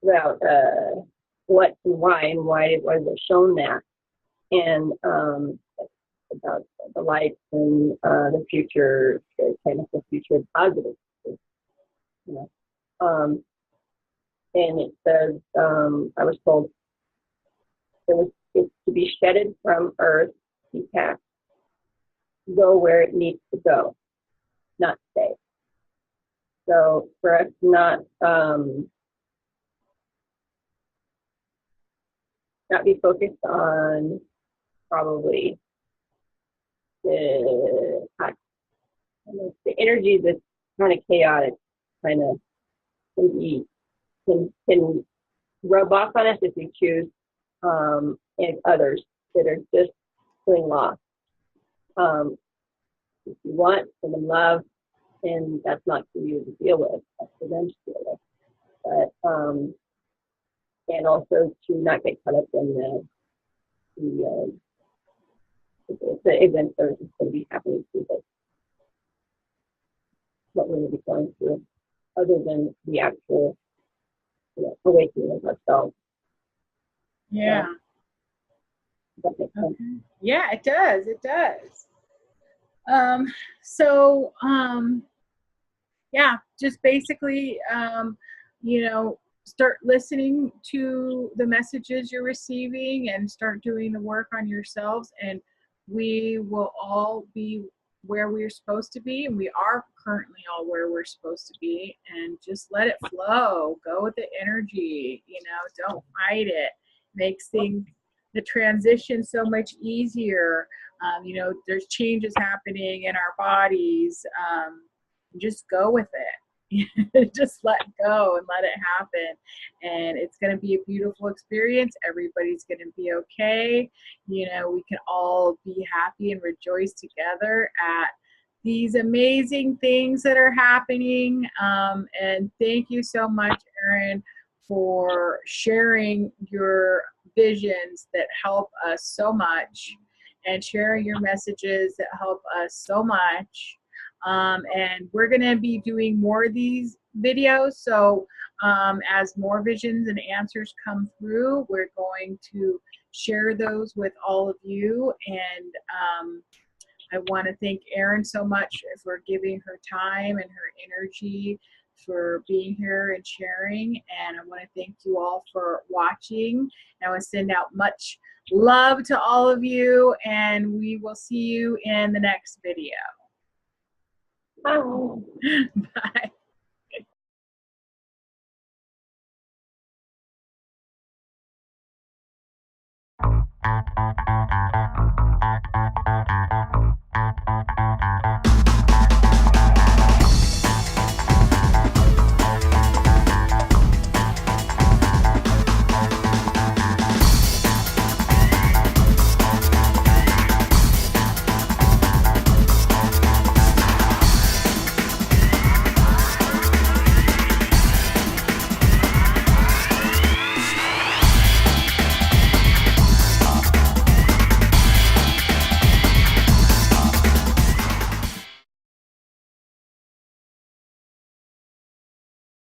B: about what and why was it shown that, and about the lights and the future, the kind of the future positive, you know. And it says, I was told it's to be shedded from earth, be packed, go where it needs to go, not stay. So for us not be focused on probably the energy that's kind of chaotic, kind of can rub off on us if we choose, and others that are just feeling lost. If you want some love, and that's not for you to deal with, that's for them to deal with. But and also to not get caught up in the events that are just going to be happening to us, what we're going to be going through, other than the actual awakening of ourselves.
A: yeah.
B: That makes sense.
A: Okay. Yeah, it does. It does. So yeah, just basically, you know, start listening to the messages you're receiving and start doing the work on yourselves, and we will all be where we're supposed to be, and we are currently all where we're supposed to be, and just let it flow. Go with the energy, you know, don't fight it. Makes things, the transition so much easier. You know, there's changes happening in our bodies. Just go with it. Just let go and let it happen. And it's going to be a beautiful experience. Everybody's going to be okay. You know, we can all be happy and rejoice together at these amazing things that are happening. And thank you so much, Erin, for sharing your visions that help us so much and sharing your messages that help us so much. And we're going to be doing more of these videos. So as more visions and answers come through, we're going to share those with all of you. And I want to thank Erin so much for giving her time and her energy for being here and sharing. And I want to thank you all for watching. And I want to send out much love to all of you. And we will see you in the next video. Bye. Bye.